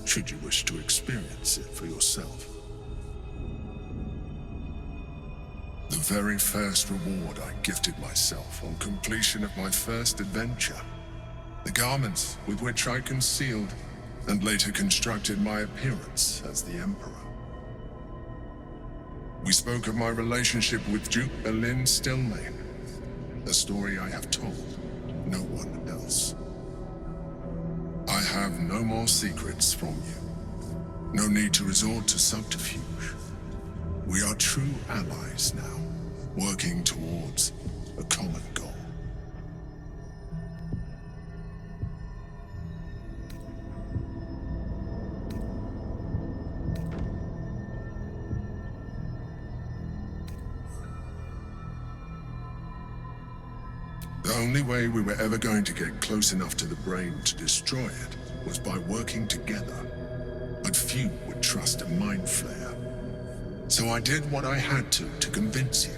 should you wish to experience it for yourself. The very first reward I gifted myself on completion of my first adventure. The garments with which I concealed and later constructed my appearance as the Emperor. We spoke of my relationship with Duke Berlin Stillmain, a story I have told no one else. I have no more secrets from you. No need to resort to subterfuge. We are true allies now, working towards a common goal. The only way we were ever going to get close enough to the brain to destroy it was by working together. But few would trust a mind flare. So I did what I had to convince you.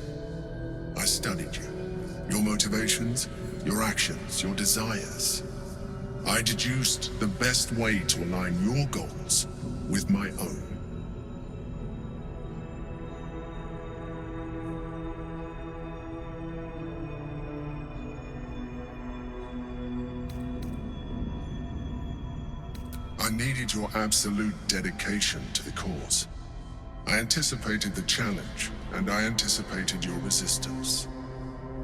I studied you. Your motivations, your actions, your desires. I deduced the best way to align your goals with my own. I needed your absolute dedication to the cause. I anticipated the challenge, and I anticipated your resistance.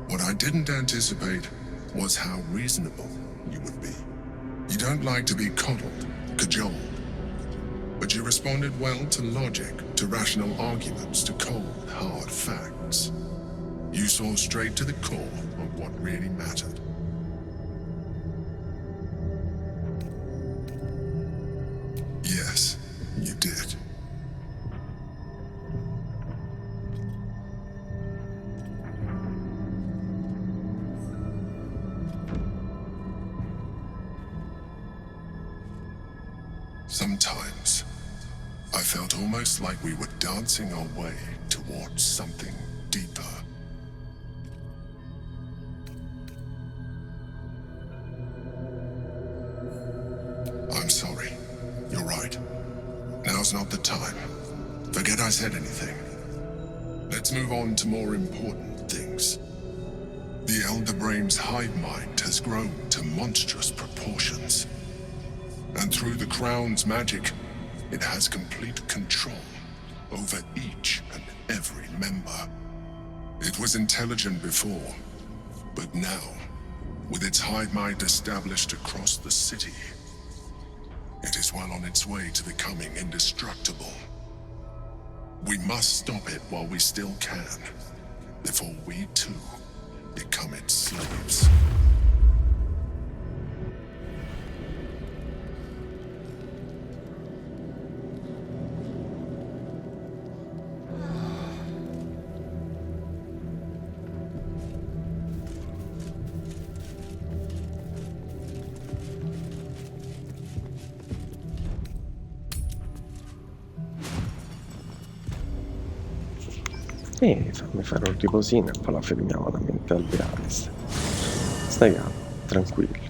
What I didn't anticipate was how reasonable you would be. You don't like to be coddled, cajoled, but you responded well to logic, to rational arguments, to cold, hard facts. You saw straight to the core of what really mattered. Yes, you did. Sometimes, I felt almost like we were dancing our way towards something deeper. I'm sorry. You're right. Now's not the time. Forget I said anything. Let's move on to more important things. The Elder Brain's hive mind has grown to monstrous proportions. And through the Crown's magic, it has complete control over each and every member. It was intelligent before, but now, with its hive mind established across the city, it is well on its way to becoming indestructible. We must stop it while we still can, before we too become its slaves. Fammi fare un riposino e poi la fermiamo la mente alveare. Stai calmo, tranquillo.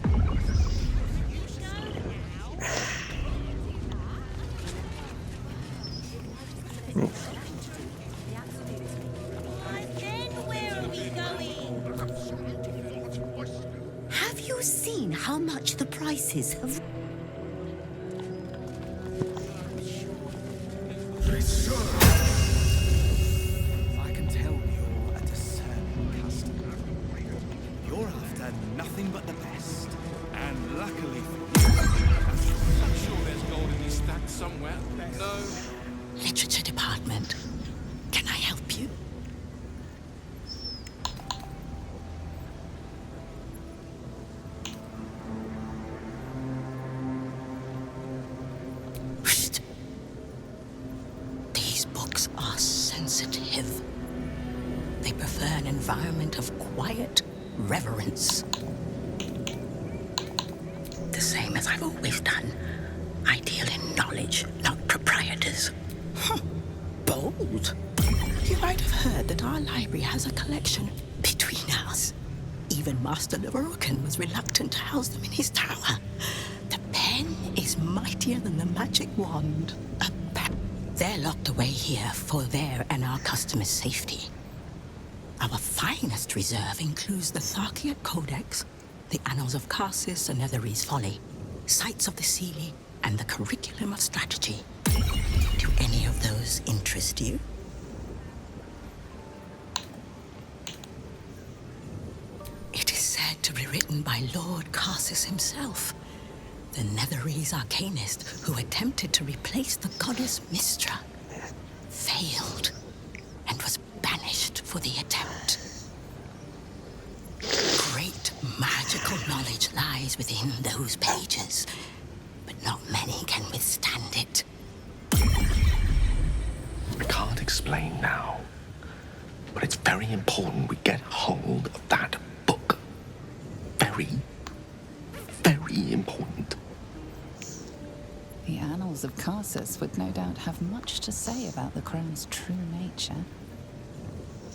Have you seen how much the prices have... Nothing but the best. And luckily for you, I'm sure there's gold in these stacks somewhere. No. Literature department. Can I help you? Psst. These books are sensitive. They prefer an environment of quiet reverence. The same as I've always done. I deal in knowledge, not proprietors. Bold. You might have heard that our library has a collection between us. Even Master Lorokan was reluctant to house them in his tower. The pen is mightier than the magic wand. They're locked away here for their and our customers' safety. Our finest reserve includes the Tharkiot Codex, the Annals of Karsus and Netherese Folly, Sights of the Seelie, and the Curriculum of Strategy. Do any of those interest you? It is said to be written by Lord Karsus himself, the Netherese arcanist who attempted to replace the goddess Mystra, failed, and was banished for the attempt. Great magical knowledge lies within those pages, but not many can withstand it. I can't explain now, but it's very important we get hold of that book. Very, very important. The Annals of Karsus would no doubt have much to say about the Crown's true nature.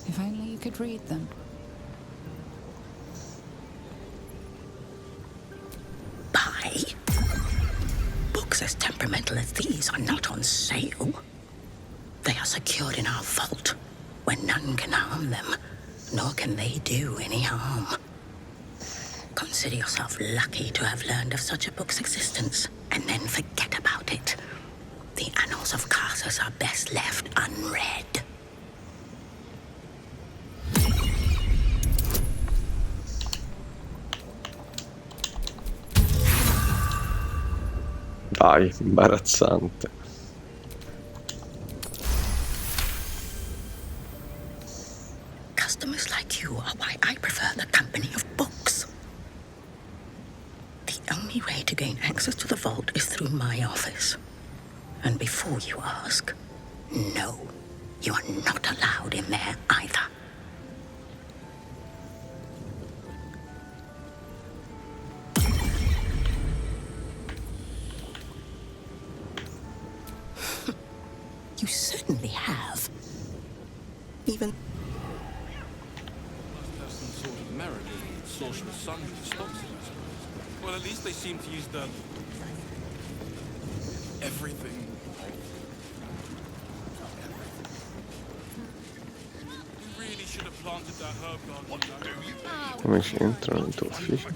If only you could read them. Buy? Books as temperamental as these are not on sale. They are secured in our vault, where none can harm them, nor can they do any harm. Consider yourself lucky to have learned of such a book's existence, and then forget about it. The Annals of Karsus are best left unread. fai? Imbarazzante. Customers like you are why I prefer the company of books. The only way to gain access to the vault is through my office. And before you ask, no, you are not allowed in there either. You certainly have. Even... Must have some sort of merit, the sorcerer's son to stop it. Well, at least they seem to use the... everything. We really should have planted that herb garden. What do you think? Come ci entrano nel tuo ufficio?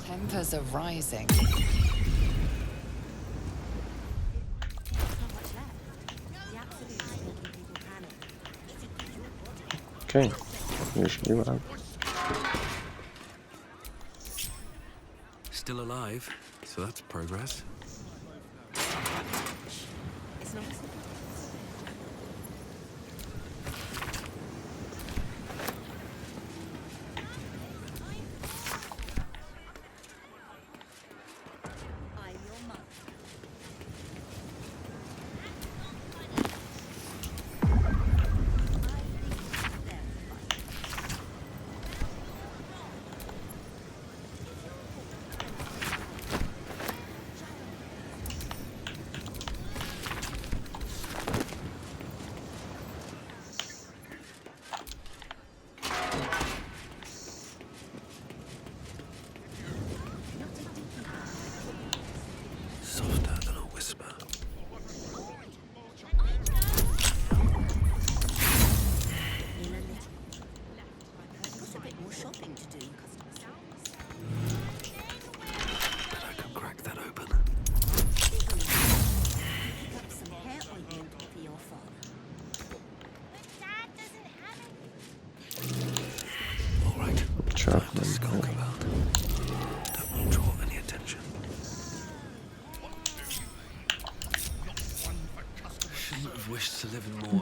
Tempers are rising. Ok, riesci di là. Still alive, so that's progress.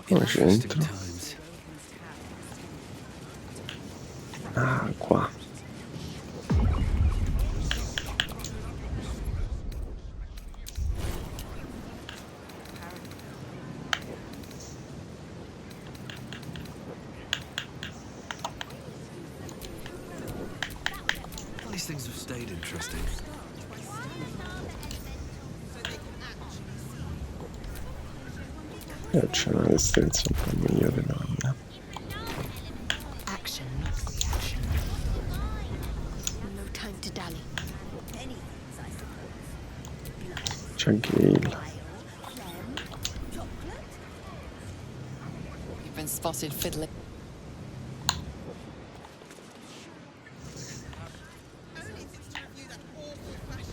Come ci entro? Ah, qua. These things have stayed interesting. C'è una destrezza un po' migliore della mia. Action, not reaction. No time to dally. C'è anche il... You've been spotted fiddling.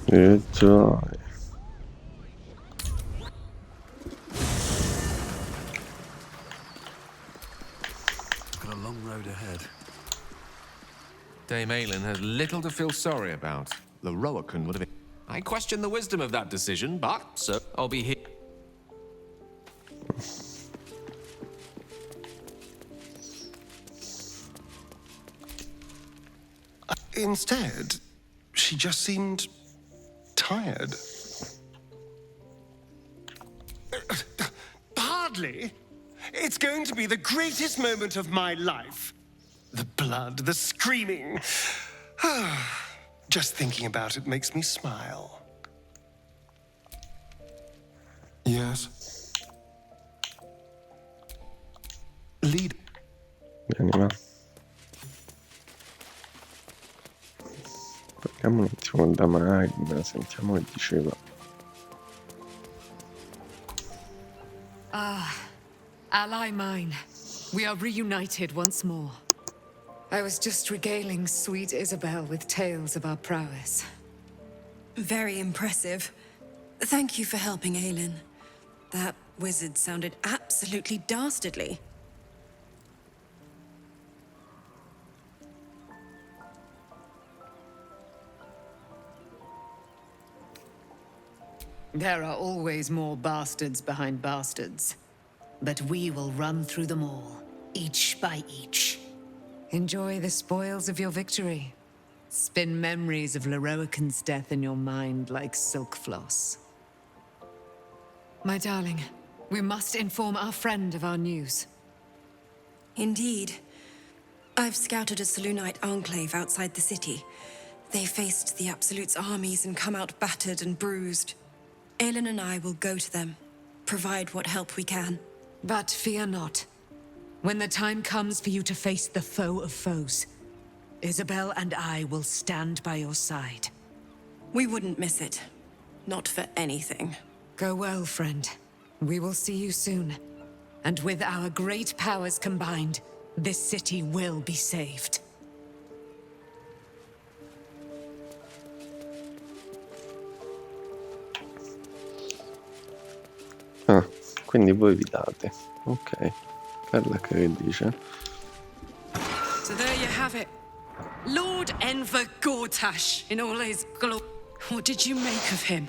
Territori. Dame Aylin has little to feel sorry about. The Roacan would have... I question the wisdom of that decision, but, sir, I'll be here. Instead, she just seemed tired. Hardly. It's going to be the greatest moment of my life. The blood, the screaming. Just thinking about it makes me smile. Yes. Lead. Vieni, va. Vediamo un attimo da Magma, sentiamo che diceva. Ah, ally mine. We are reunited once more. I was just regaling sweet Isabel with tales of our prowess. Very impressive. Thank you for helping Aelin. That wizard sounded absolutely dastardly. There are always more bastards behind bastards. But we will run through them all, each by each. Enjoy the spoils of your victory. Spin memories of Lorroakan's death in your mind like silk floss. My darling, we must inform our friend of our news. Indeed. I've scouted a Selûnite enclave outside the city. They faced the Absolute's armies and come out battered and bruised. Aelin and I will go to them, provide what help we can. But fear not. When the time comes for you to face the foe of foes, Isabel and I will stand by your side. We wouldn't miss it. Not for anything. Go well, friend. We will see you soon. And with our great powers combined, this city will be saved. Ah, quindi voi vi date. Ok. Carla che dice? So there you have it. Lord Enver Gortash in all his glory. What did you make of him?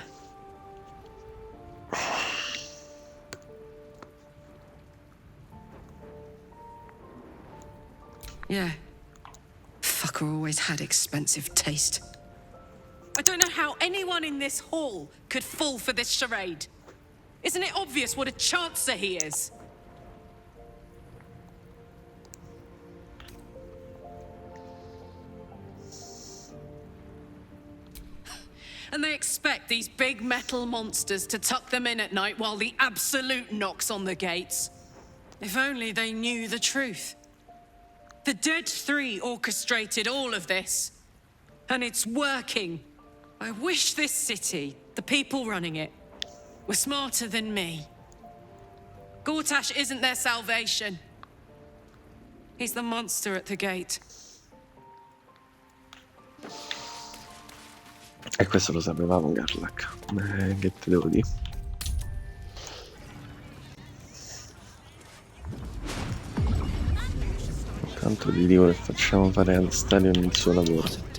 Yeah. Fucker always had expensive taste. I don't know how anyone in this hall could fall for this charade. Isn't it obvious what a chancer he is? And they expect these big metal monsters to tuck them in at night while the Absolute knocks on the gates. If only they knew the truth. The Dead Three orchestrated all of this. And it's working. I wish this city, the people running it, were smarter than me. Gortash isn't their salvation. He's the monster at the gate. E questo lo sapevamo, Garlac. Che te devo dire? Intanto ti dico che facciamo fare al stadio il suo lavoro.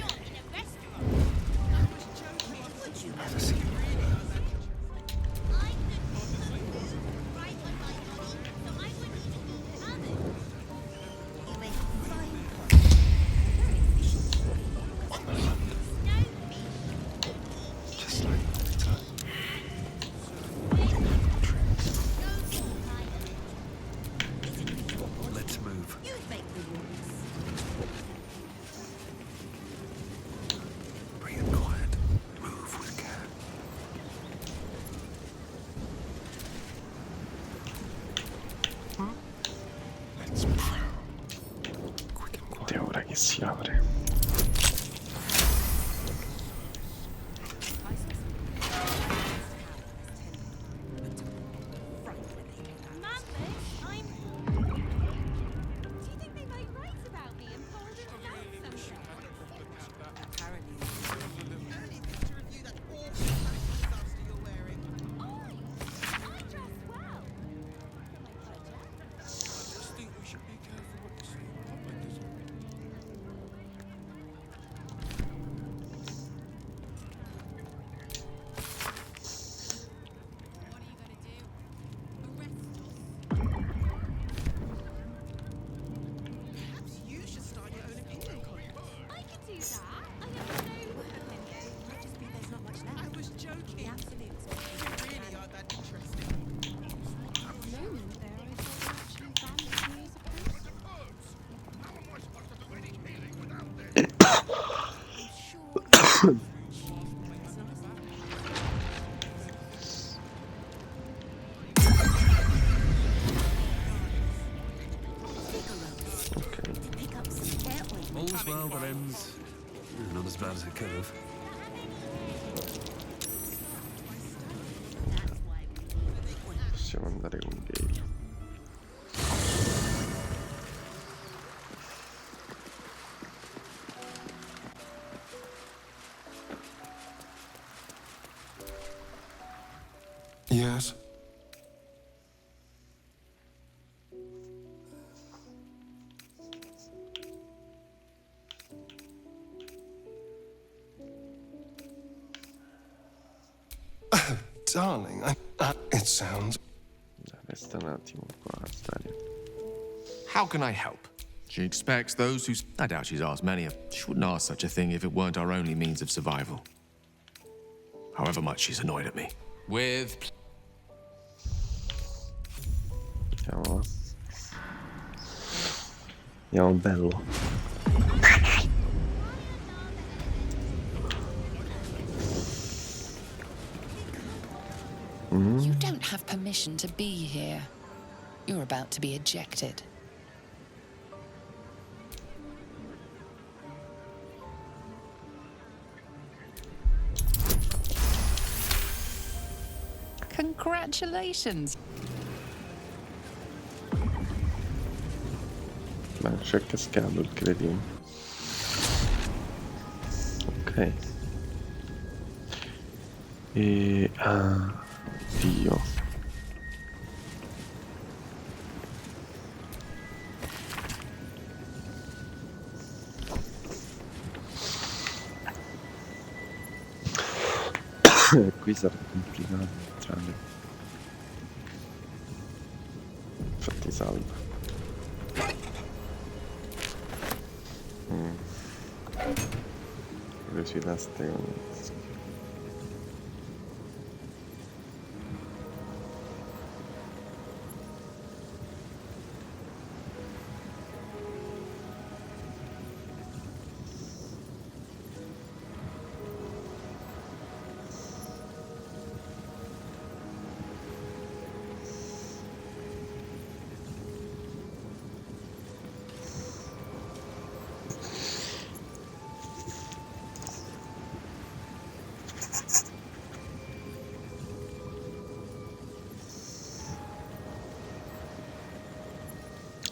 Ed è ora che si apre. All's well that ends. Not as bad as it could have. andare con Gale. Yes. Darling, it sounds... Resta un attimo qua, Staria. How can I help? She expects those who... I doubt she's asked many of... She wouldn't ask such a thing if it weren't our only means of survival. However much she's annoyed at me. With... Andiamo bello. You don't have permission to be here. You're about to be ejected. Congratulations. Ma c'è cascato il cretino. Ok. E... Dio. Qui sarà complicato entrare. Infatti salva. Curiosità Stregonesche.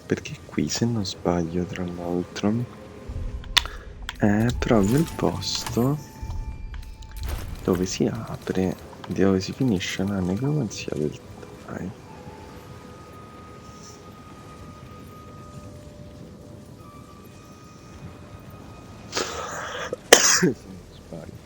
Perché qui, se non sbaglio, tra l'altro, è proprio il posto dove si apre, dove si finisce la necromanzia del Dai. Se non sbaglio.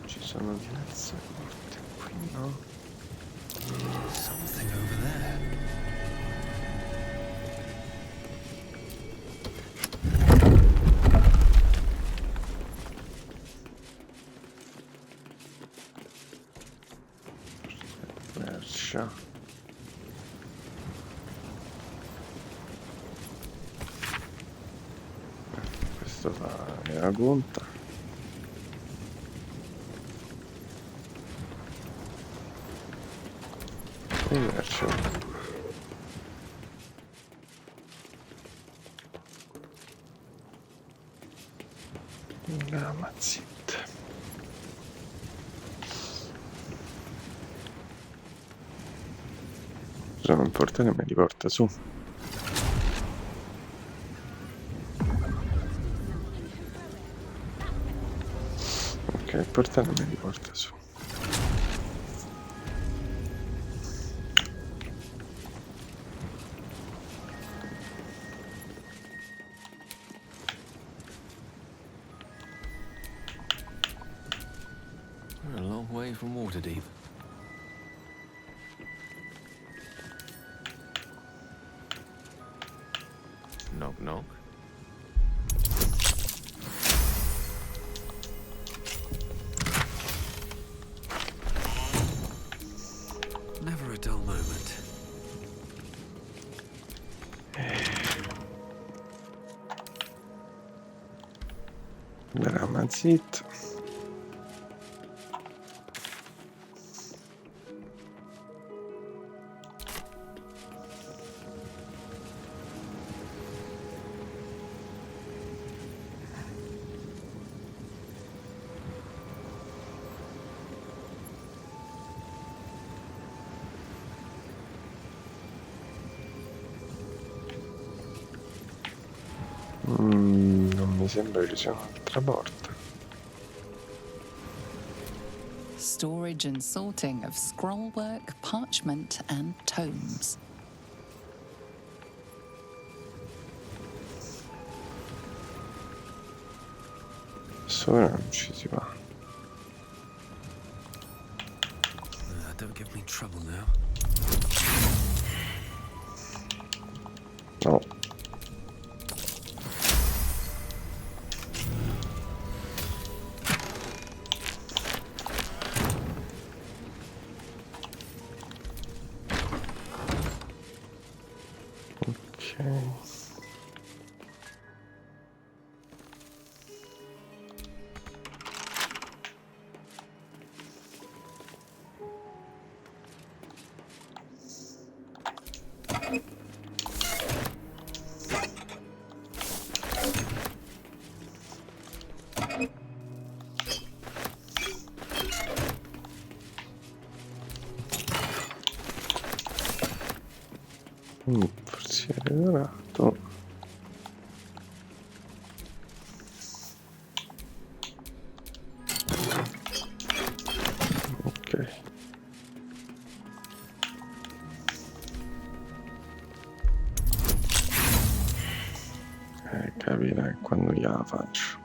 Ci sono diverse porte qui, no? questo fa la conta. Immergerci. La mazzetta. Sono un portale che mi riporta su. Ok, il portale mi riporta su. We're a long way from Waterdeep. Knock, knock. Never a dull moment. La mazzetta. Non mi sembra che ci sia un'altra porta. Storage and sorting of scrollwork, parchment, and tomes. Sopra non ci si va. Don't give me trouble now. No. Forziere dorato. Ok. Capirai quando gliela faccio.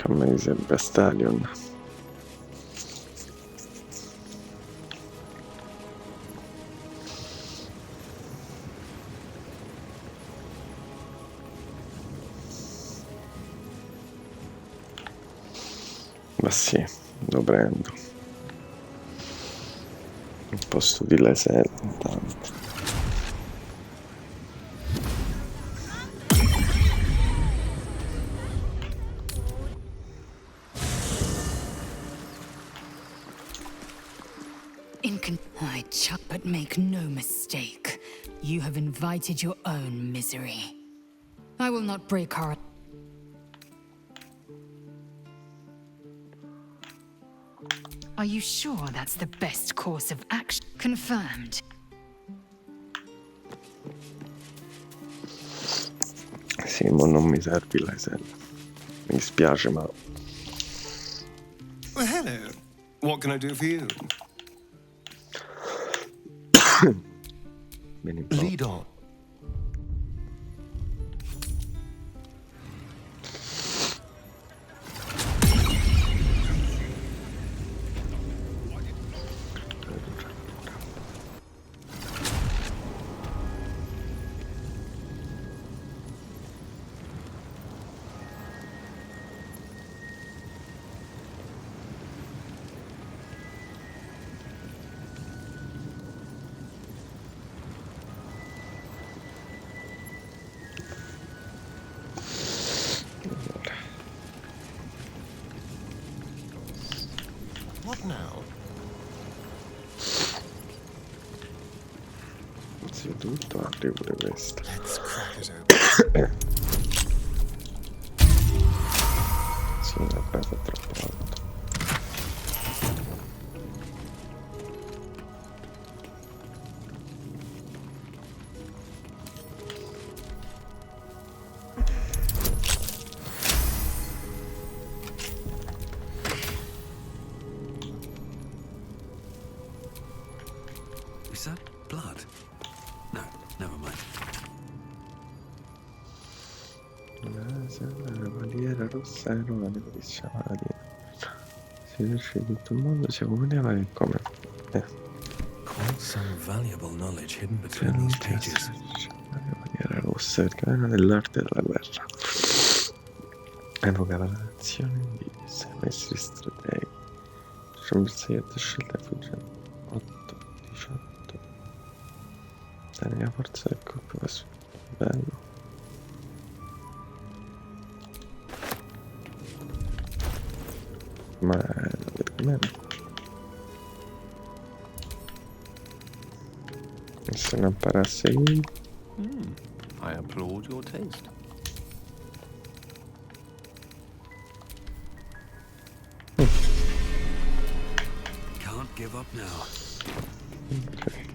Come serve a Stadion. Ma sì, lo prendo. Al posto di Lesel intanto. But make no mistake, you have invited your own misery. I will not break our... Are you sure that's the best course of action? Confirmed. Sì, ma non mi servi Lesel. Mi dispiace, ma... Well, hello. What can I do for you? Lead on. Molto apri pure questa. Sì, una cosa troppo alta. Is that blood? No, never mind. La cavaliera rossa e romana di Sciamaria. Si riesce in tutto il mondo, sia comuneva che come. Quite some valuable knowledge hidden between these pages. La cavaliera rossa, il cammino dell'arte della guerra. Evocava la nazione di semestri strategi. Sono bersagliette scelte fuggendo. 8, 18. Dai, la forza del corpo va su. Bello. Ma per me e se ne imparasse io. I applaud your taste. Can't give up now. Ok.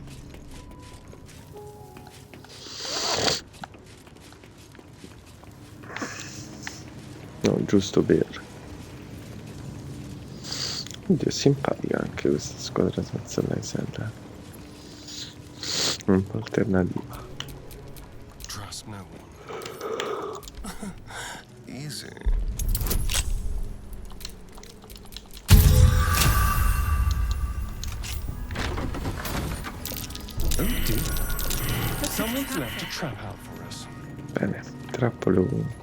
No, giusto per. Oddio, è simpatica anche questa squadra senza laser. Un po' alternativa. Trust no one. Easy. Oh dear. Someone's left a trap out for us. Bene, trappole ovunque.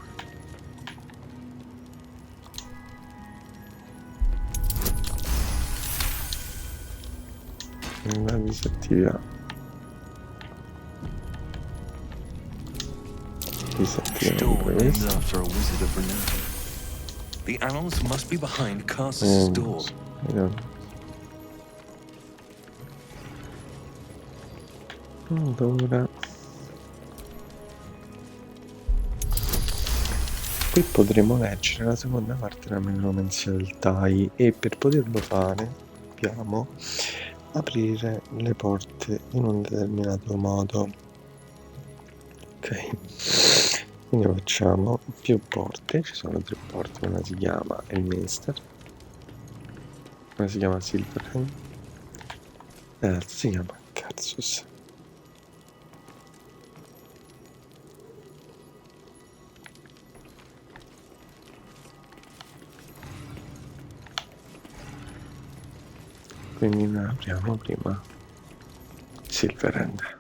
La disattiva. Door named after a wizard of renown. The owls must be behind Cas's door. Allora, qui potremo leggere la seconda parte della necromanzia del Tai e per poterlo fare dobbiamo aprire le porte in un determinato modo. Ok, quindi facciamo più porte, ci sono 3 porte, una si chiama il Mister, una si chiama Silverhand e l'altra si chiama Cazus. Quindi noi apriamo prima Silverhand.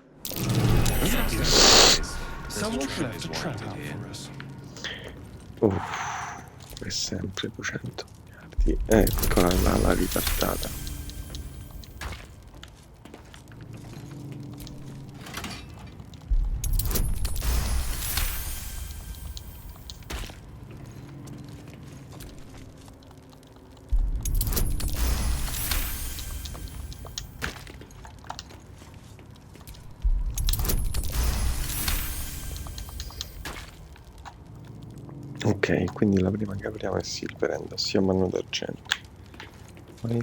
È sempre 200 miliardi. Eccola là, la ripartata. Ok, quindi la prima che apriamo è Silverhand, siamo a anno d'argento. Poi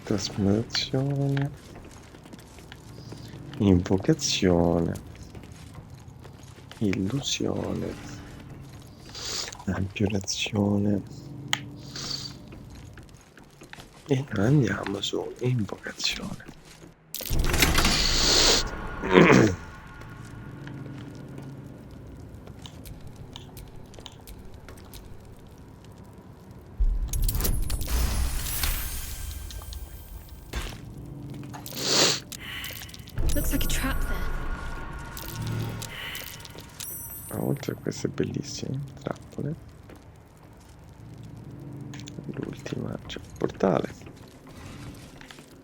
trasmutazione, invocazione, illusione, ampiorazione e noi andiamo su invocazione. Looks like a trap there. Oltre a queste bellissime trappole, l'ultima c'è il portale,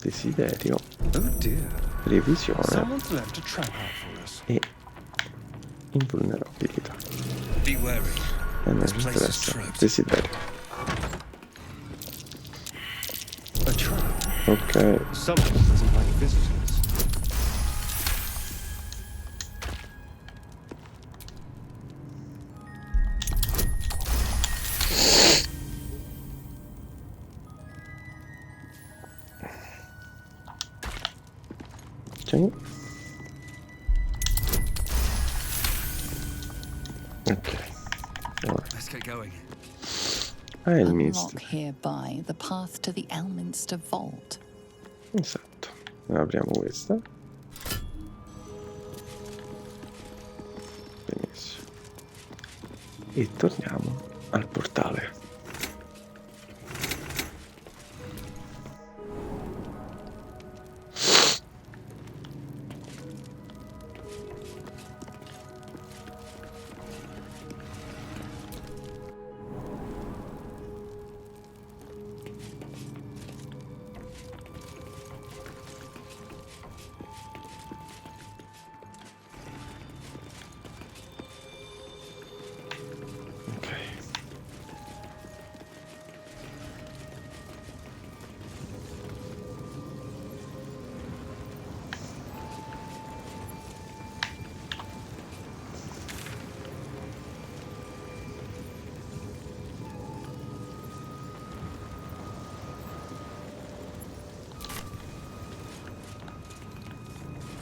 desiderio, revisione e invulnerabilità. E a noi ci interessa desiderio. Ok. Ok. Let's get going. Il Unlock misteri. hereby the path to the Elminster Vault. Esatto. Apriamo questa. Benissimo. E torniamo al portale.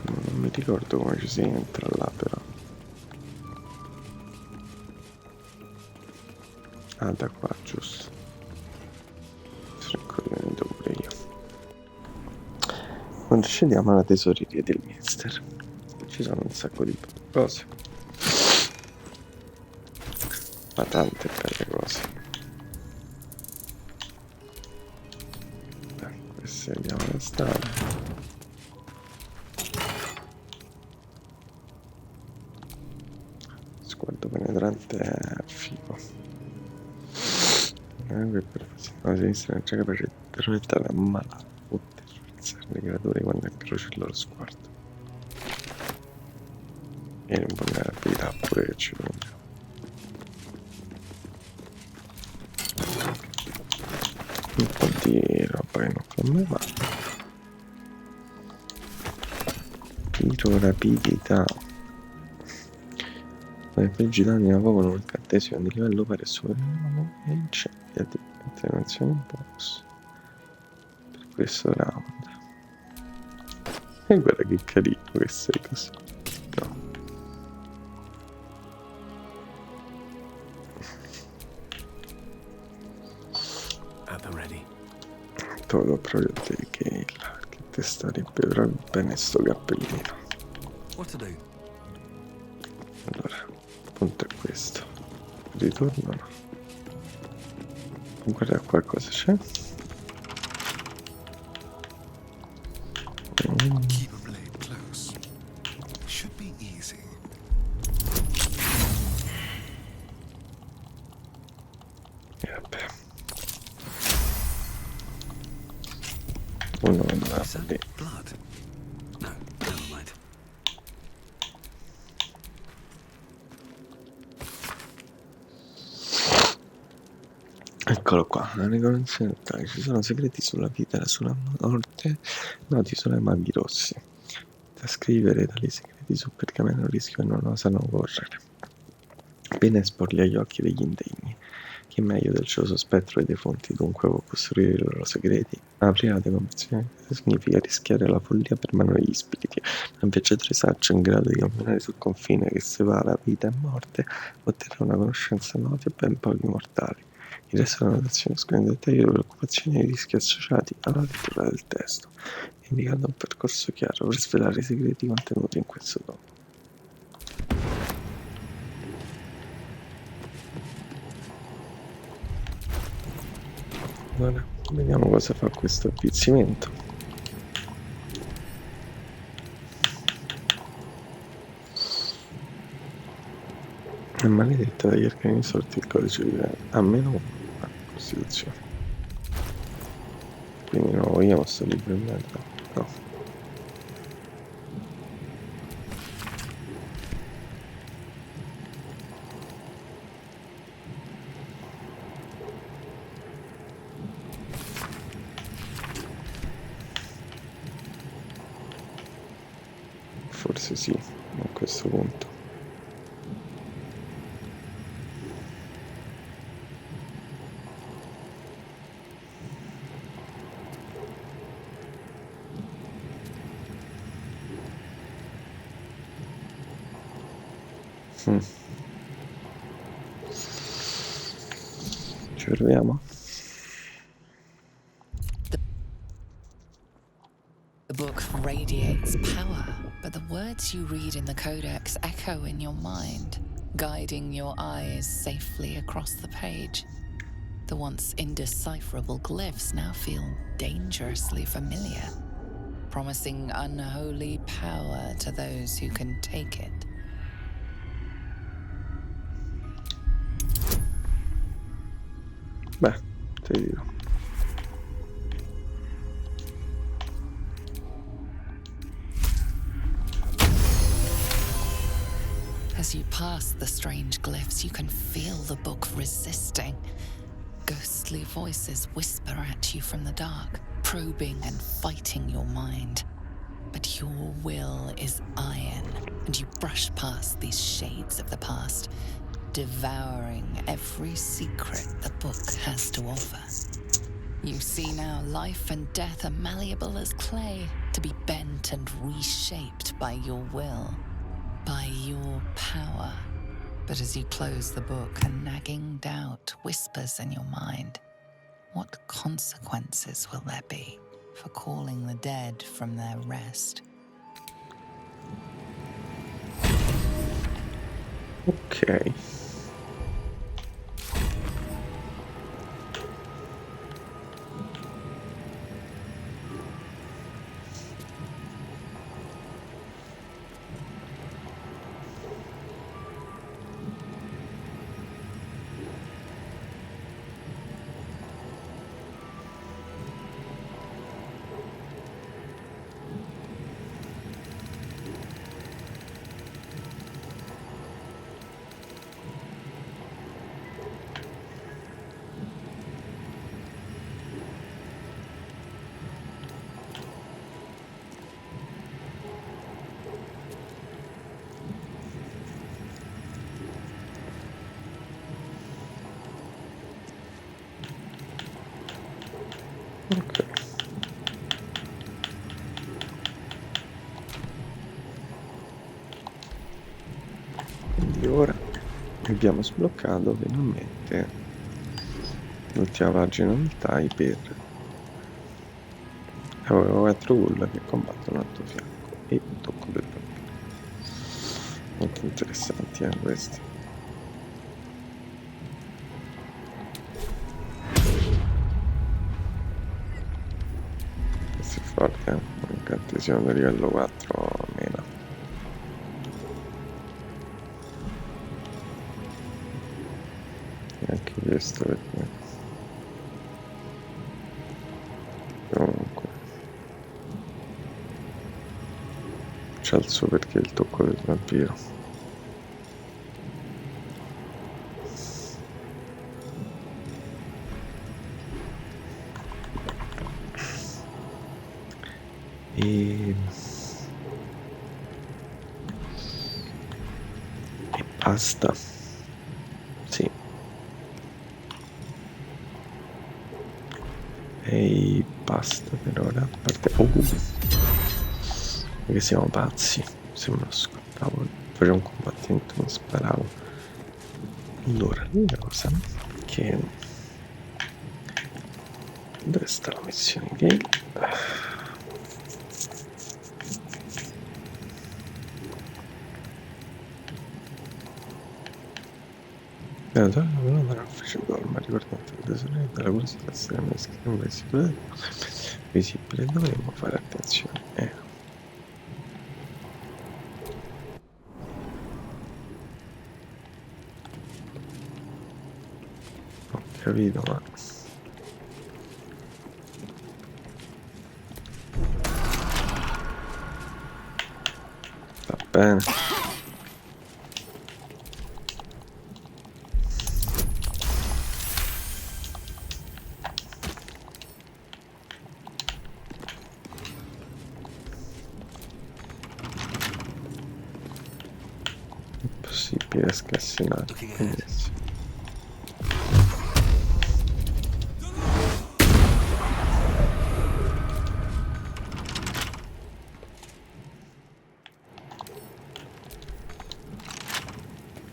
Non mi ricordo come ci si entra là, però. Ah, da qua, giusto. Sono incoglionito pure io. Quando scendiamo alla tesoreria del Mister, ci sono un sacco di cose. Ma tante belle cose. Queste andiamo a stare. Sguardo penetrante è figo. La sinistra non c'è capace di terrorizzare a malato o terrorizzare i creatori quando incroci il loro sguardo. E l'invulnerabilità pure che ci vuole. Un po' di roba che non come va. Tiro rapidità. Le frigidità ne avevano un incantesimo di livello pari a superiore e incendiati attenuazione bonus per questo round. E guarda che carino questo è così. No. Atto ready. Todo proprio te che te starebbe proprio bene sto cappellino. What to do? Allora, il punto è questo. Ritorno no. Guarda qualcosa c'è. Keep a blade close. Should be easy. E vabbè. Uno andrà lì. Blood? No, never mind. Eccolo qua, la riconoscenza dettagli. Ci sono segreti sulla vita e sulla morte noti solo ai maghi rossi. Da scrivere tali segreti sul pergameno rischio che non osano correre. Appena esporli agli occhi degli indegni. Chi meglio del celoso spettro dei defunti dunque può costruire i loro segreti? Aprire la deconversione significa rischiare la follia per mano degli spiriti. Un viaggiatore saggio in grado di camminare sul confine che separa vita e morte otterrà una conoscenza nota e ben pochi mortali. Il resto della notazione esclude dettagli di preoccupazioni e i rischi associati alla lettura del testo, indicando un percorso chiaro per svelare i segreti contenuti in questo tomo. Allora, vediamo cosa fa questo avvizzimento. È maledetta dagli arcani sorti il codice di almeno una costituzione. Quindi non vogliamo sto libro in mezzo. No. Forse sì, a questo punto. Ci proviamo? The book radiates power, but the words you read in the codex echo in your mind, guiding your eyes safely across the page. The once indecipherable glyphs now feel dangerously familiar, promising unholy power to those who can take it. Beh, ti dico. As you pass the strange glyphs, you can feel the book resisting. Ghostly voices whisper at you from the dark, probing and fighting your mind. But your will is iron, and you brush past these shades of the past, devouring every secret the book has to offer. You see now life and death are malleable as clay, to be bent and reshaped by your will, by your power. But as you close the book, a nagging doubt whispers in your mind. What consequences will there be for calling the dead from their rest? Ok. Ok. Quindi ora abbiamo sbloccato finalmente l'ultima pagina del typer. Avevo 4 ghoul che combattono al tuo fianco e un tocco del bambino. Molto interessanti questi. Questo è forte, incantesimo di livello 4 meno. E anche questo perché comunque c'è il suo perché il tocco del vampiro. E basta. Sì. E basta per ora. A parte... perché siamo pazzi. Se me lo ascoltavo, facevo un combattimento, mi sparavo. Allora, l'unica cosa che... dove sta la missione game? Non andrà facendo ma riguardante il tesoro della curiosità stregonesche visibile, dovremmo fare attenzione. Ho capito, ma va bene. Possibile scassinare, quindi sì.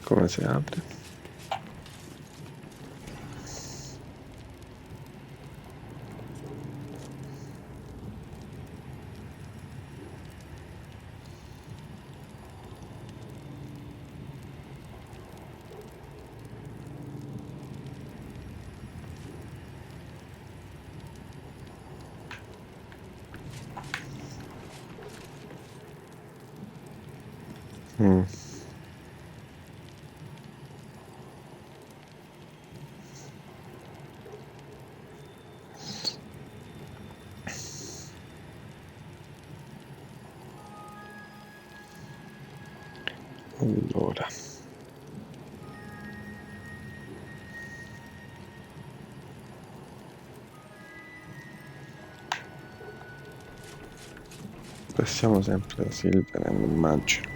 Come si apre? Allora, passiamo sempre da Silver, immagino.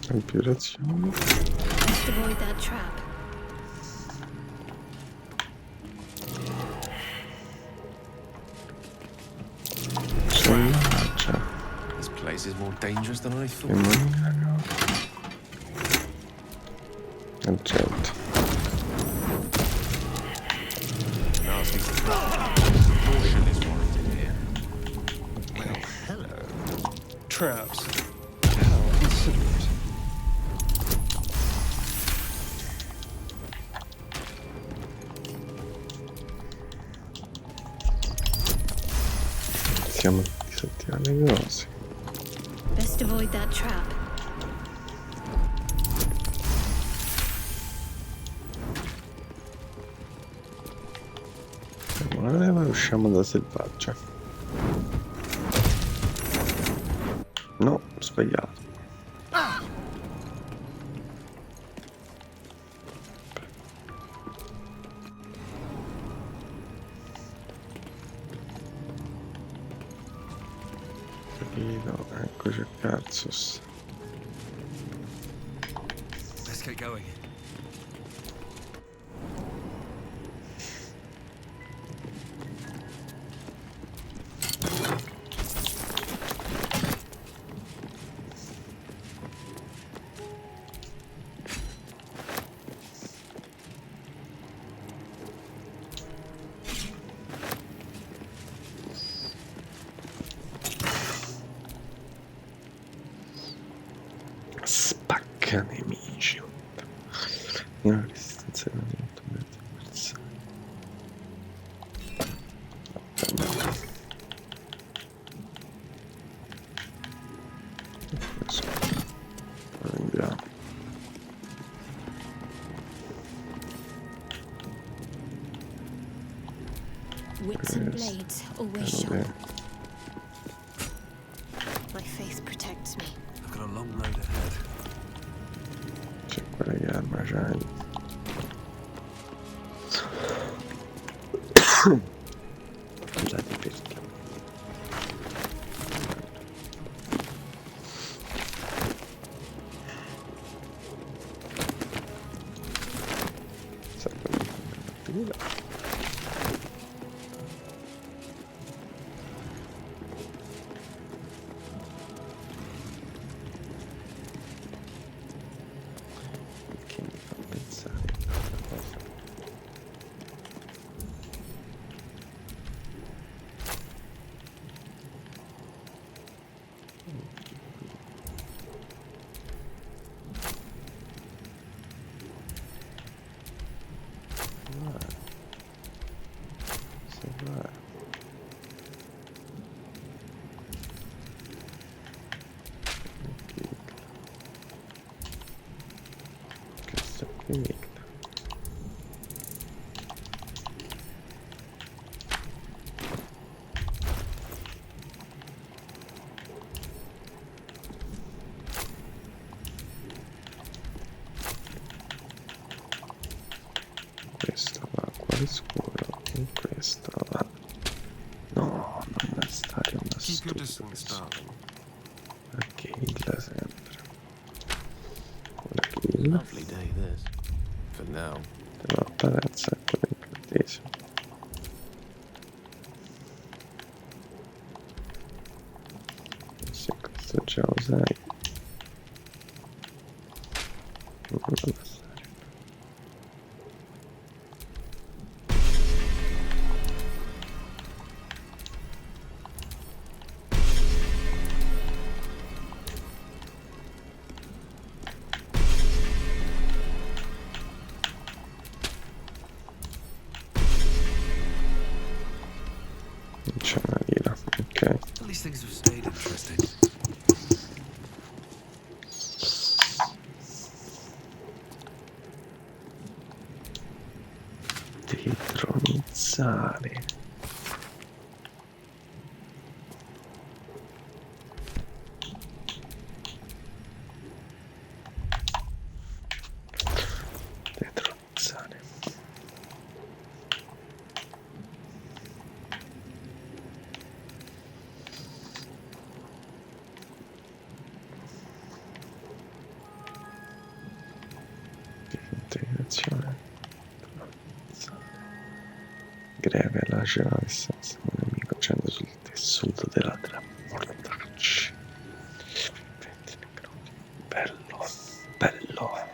Configurazione. Must avoid that trap. This place is more dangerous than I thought. Accetto. Caution is warranted here. Well, hello. Traps. How considerate. Siamo disattivando le cose. Best avoid that trap. Siamo alla leva e usciamo da selvaggia. No, sbagliato. Eccoci a Carzos. Let's get going. Nemici. Una resistenza molto avversari. Andiamo. Whips and blades always sharp. My faith protects me. I've got a long road ahead. Quella che arma c'hai? Andate perché? Questo va qua scuro e questo va. No, non è stare una stupido. Ok, la sempre. La kill. Lovely day this. For now. Però palazzetto d'incantesimo. Sì, questo già lo sai. Non lo passare. Non c'è una lira, ok. At least things have stayed interesting. Detronizzare. Detronizzare. Integrazione. Greve lascia l'essenza di un amico agendo sul tessuto della mortacci. Bello, bello.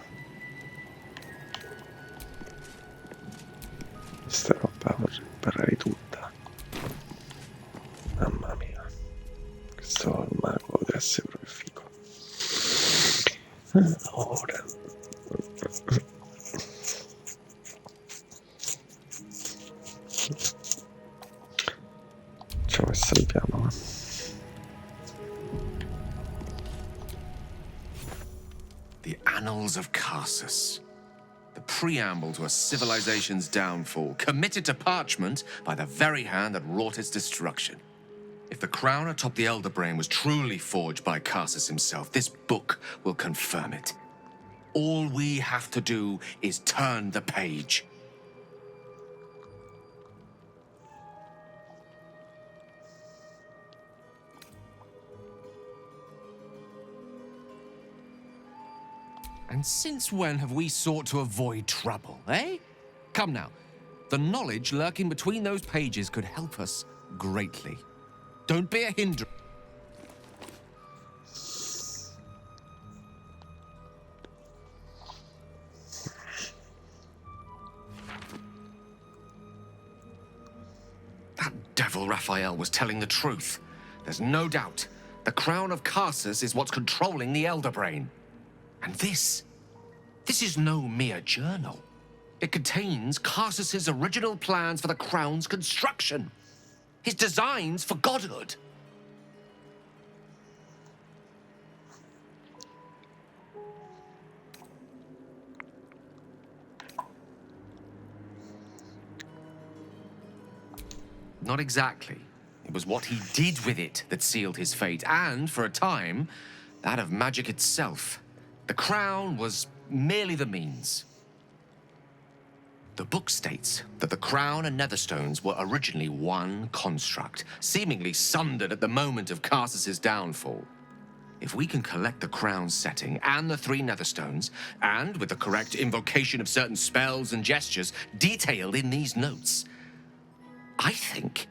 Questa roba vorrei imparare tutta. Mamma mia. Questo mago deve essere proprio figo. Allora. Facciamo e salviamo. The Annals of Carsus. The preamble to a civilization's downfall, committed to parchment by the very hand that wrought its destruction. If the crown atop the Elder Brain was truly forged by Carsus himself, this book will confirm it. All we have to do is turn the page. And since when have we sought to avoid trouble, eh? Come now. The knowledge lurking between those pages could help us greatly. Don't be a hindrance. That devil Raphael was telling the truth. There's no doubt. The crown of Carsus is what's controlling the Elder Brain. And this is no mere journal. It contains Carsus's original plans for the crown's construction. His designs for godhood. Not exactly. It was what he did with it that sealed his fate, and, for a time, that of magic itself. The crown was merely the means. The book states that the crown and netherstones were originally one construct, seemingly sundered at the moment of Carsus's downfall. If we can collect the crown's setting and the 3 netherstones, and with the correct invocation of certain spells and gestures detailed in these notes, I think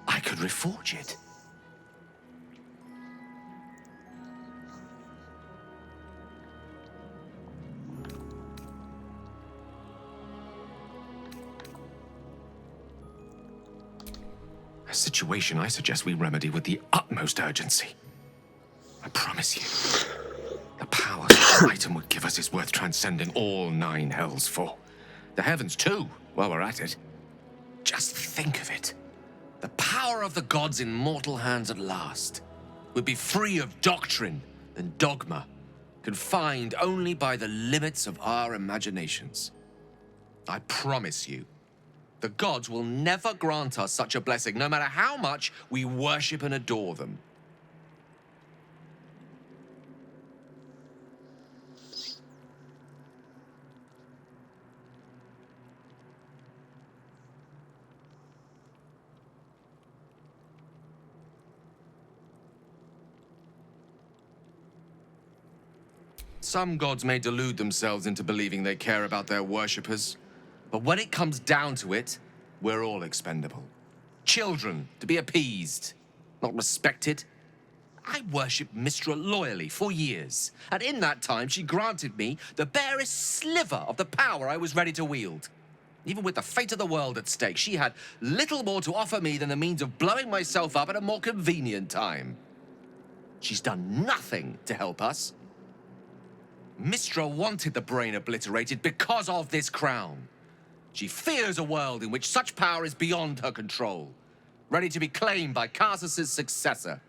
I could reforge it. A situation I suggest we remedy with the utmost urgency. I promise you, the power such an item would give us is worth transcending all 9 hells for. The heavens too, while we're at it. Just think of it. The power of the gods in mortal hands at last would be free of doctrine and dogma, confined only by the limits of our imaginations. I promise you, the gods will never grant us such a blessing, no matter how much we worship and adore them. Some gods may delude themselves into believing they care about their worshippers, But when it comes down to it, we're all expendable. Children to be appeased, not respected. I worshipped Mistra loyally for years, and in that time she granted me the barest sliver of the power I was ready to wield. Even with the fate of the world at stake, she had little more to offer me than the means of blowing myself up at a more convenient time. She's done nothing to help us. Mistra wanted the brain obliterated because of this crown. She fears a world in which such power is beyond her control, ready to be claimed by Karsus's successor.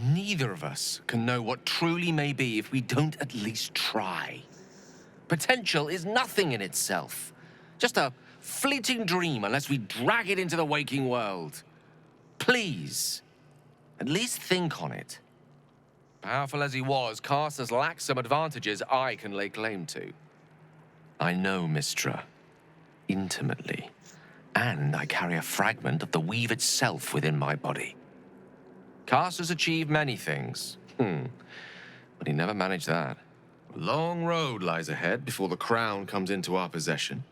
Neither of us can know what truly may be if we don't at least try. Potential is nothing in itself, just a fleeting dream unless we drag it into the waking world. Please, at least think on it. Powerful as he was, Karsus lacks some advantages I can lay claim to. I know Mistra intimately, and I carry a fragment of the weave itself within my body. Karsus achieved many things, but he never managed that. A long road lies ahead before the crown comes into our possession.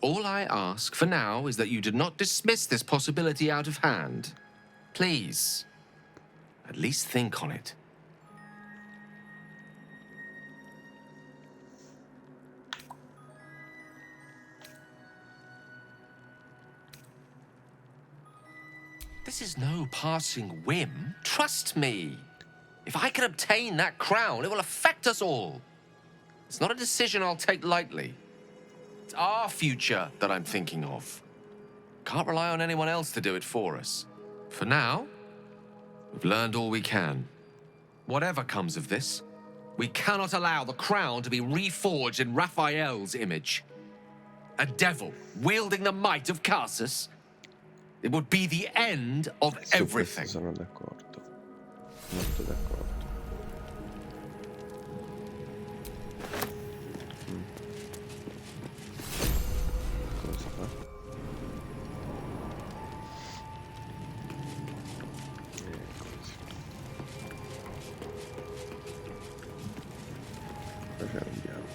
All I ask for now is that you do not dismiss this possibility out of hand. Please, at least think on it. This is no passing whim. Trust me. If I can obtain that crown, it will affect us all. It's not a decision I'll take lightly. It's our future that I'm thinking of. Can't rely on anyone else to do it for us. For now, we've learned all we can. Whatever comes of this, we cannot allow the crown to be reforged in Raphael's image. A devil wielding the might of Karsus. It would be the end of everything. Sono d'accordo. Molto d'accordo. Cosa fa? Così. Poi andiamo.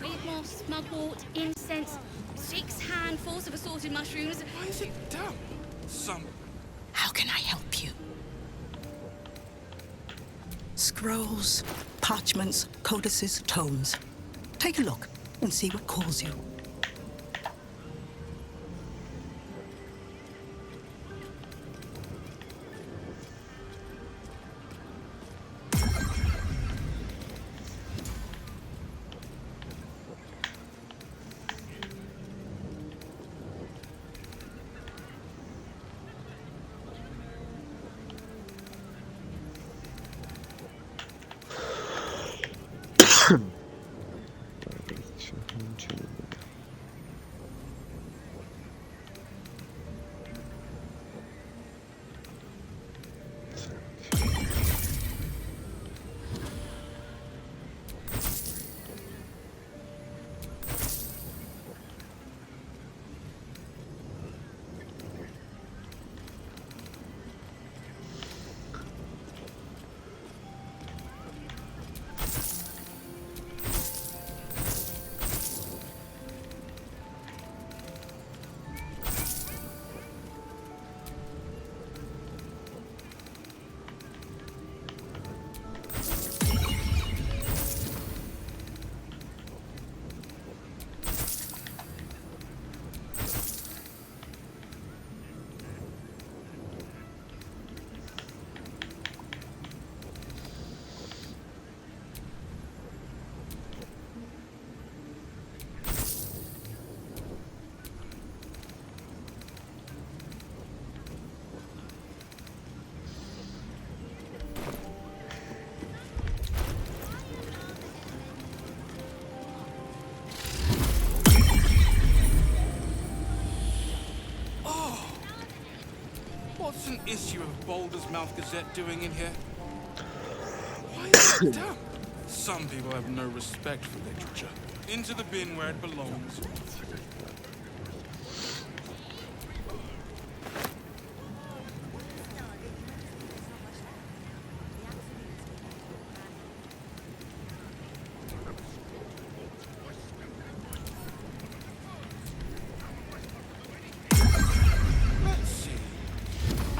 Read moss, mugwort, incense, 6 handfuls of assorted mushrooms. Why is it damp? Some... How can I help you? Scrolls, parchments, codices, tomes. Take a look and see what calls you. issue of Baldur's Mouth Gazette doing in here? Why is it down? Some people have no respect for literature. Into the bin where it belongs.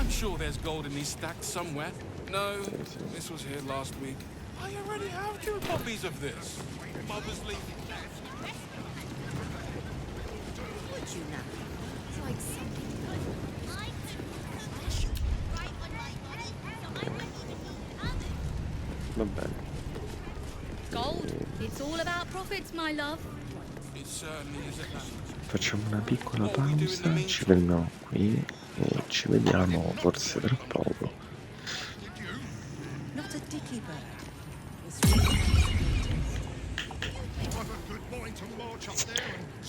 Sure there's gold in these stacks somewhere. No, this was here last week. I already have 2 copies of this. Mother's leaving. Would you now? It's like something Va bene. Gold, it's all about profits, my love. It certainly is at night. Facciamo una piccola pausa, ci fermiamo qui e ci vediamo forse tra poco. Not a dicky bird. What a good morning to march up there and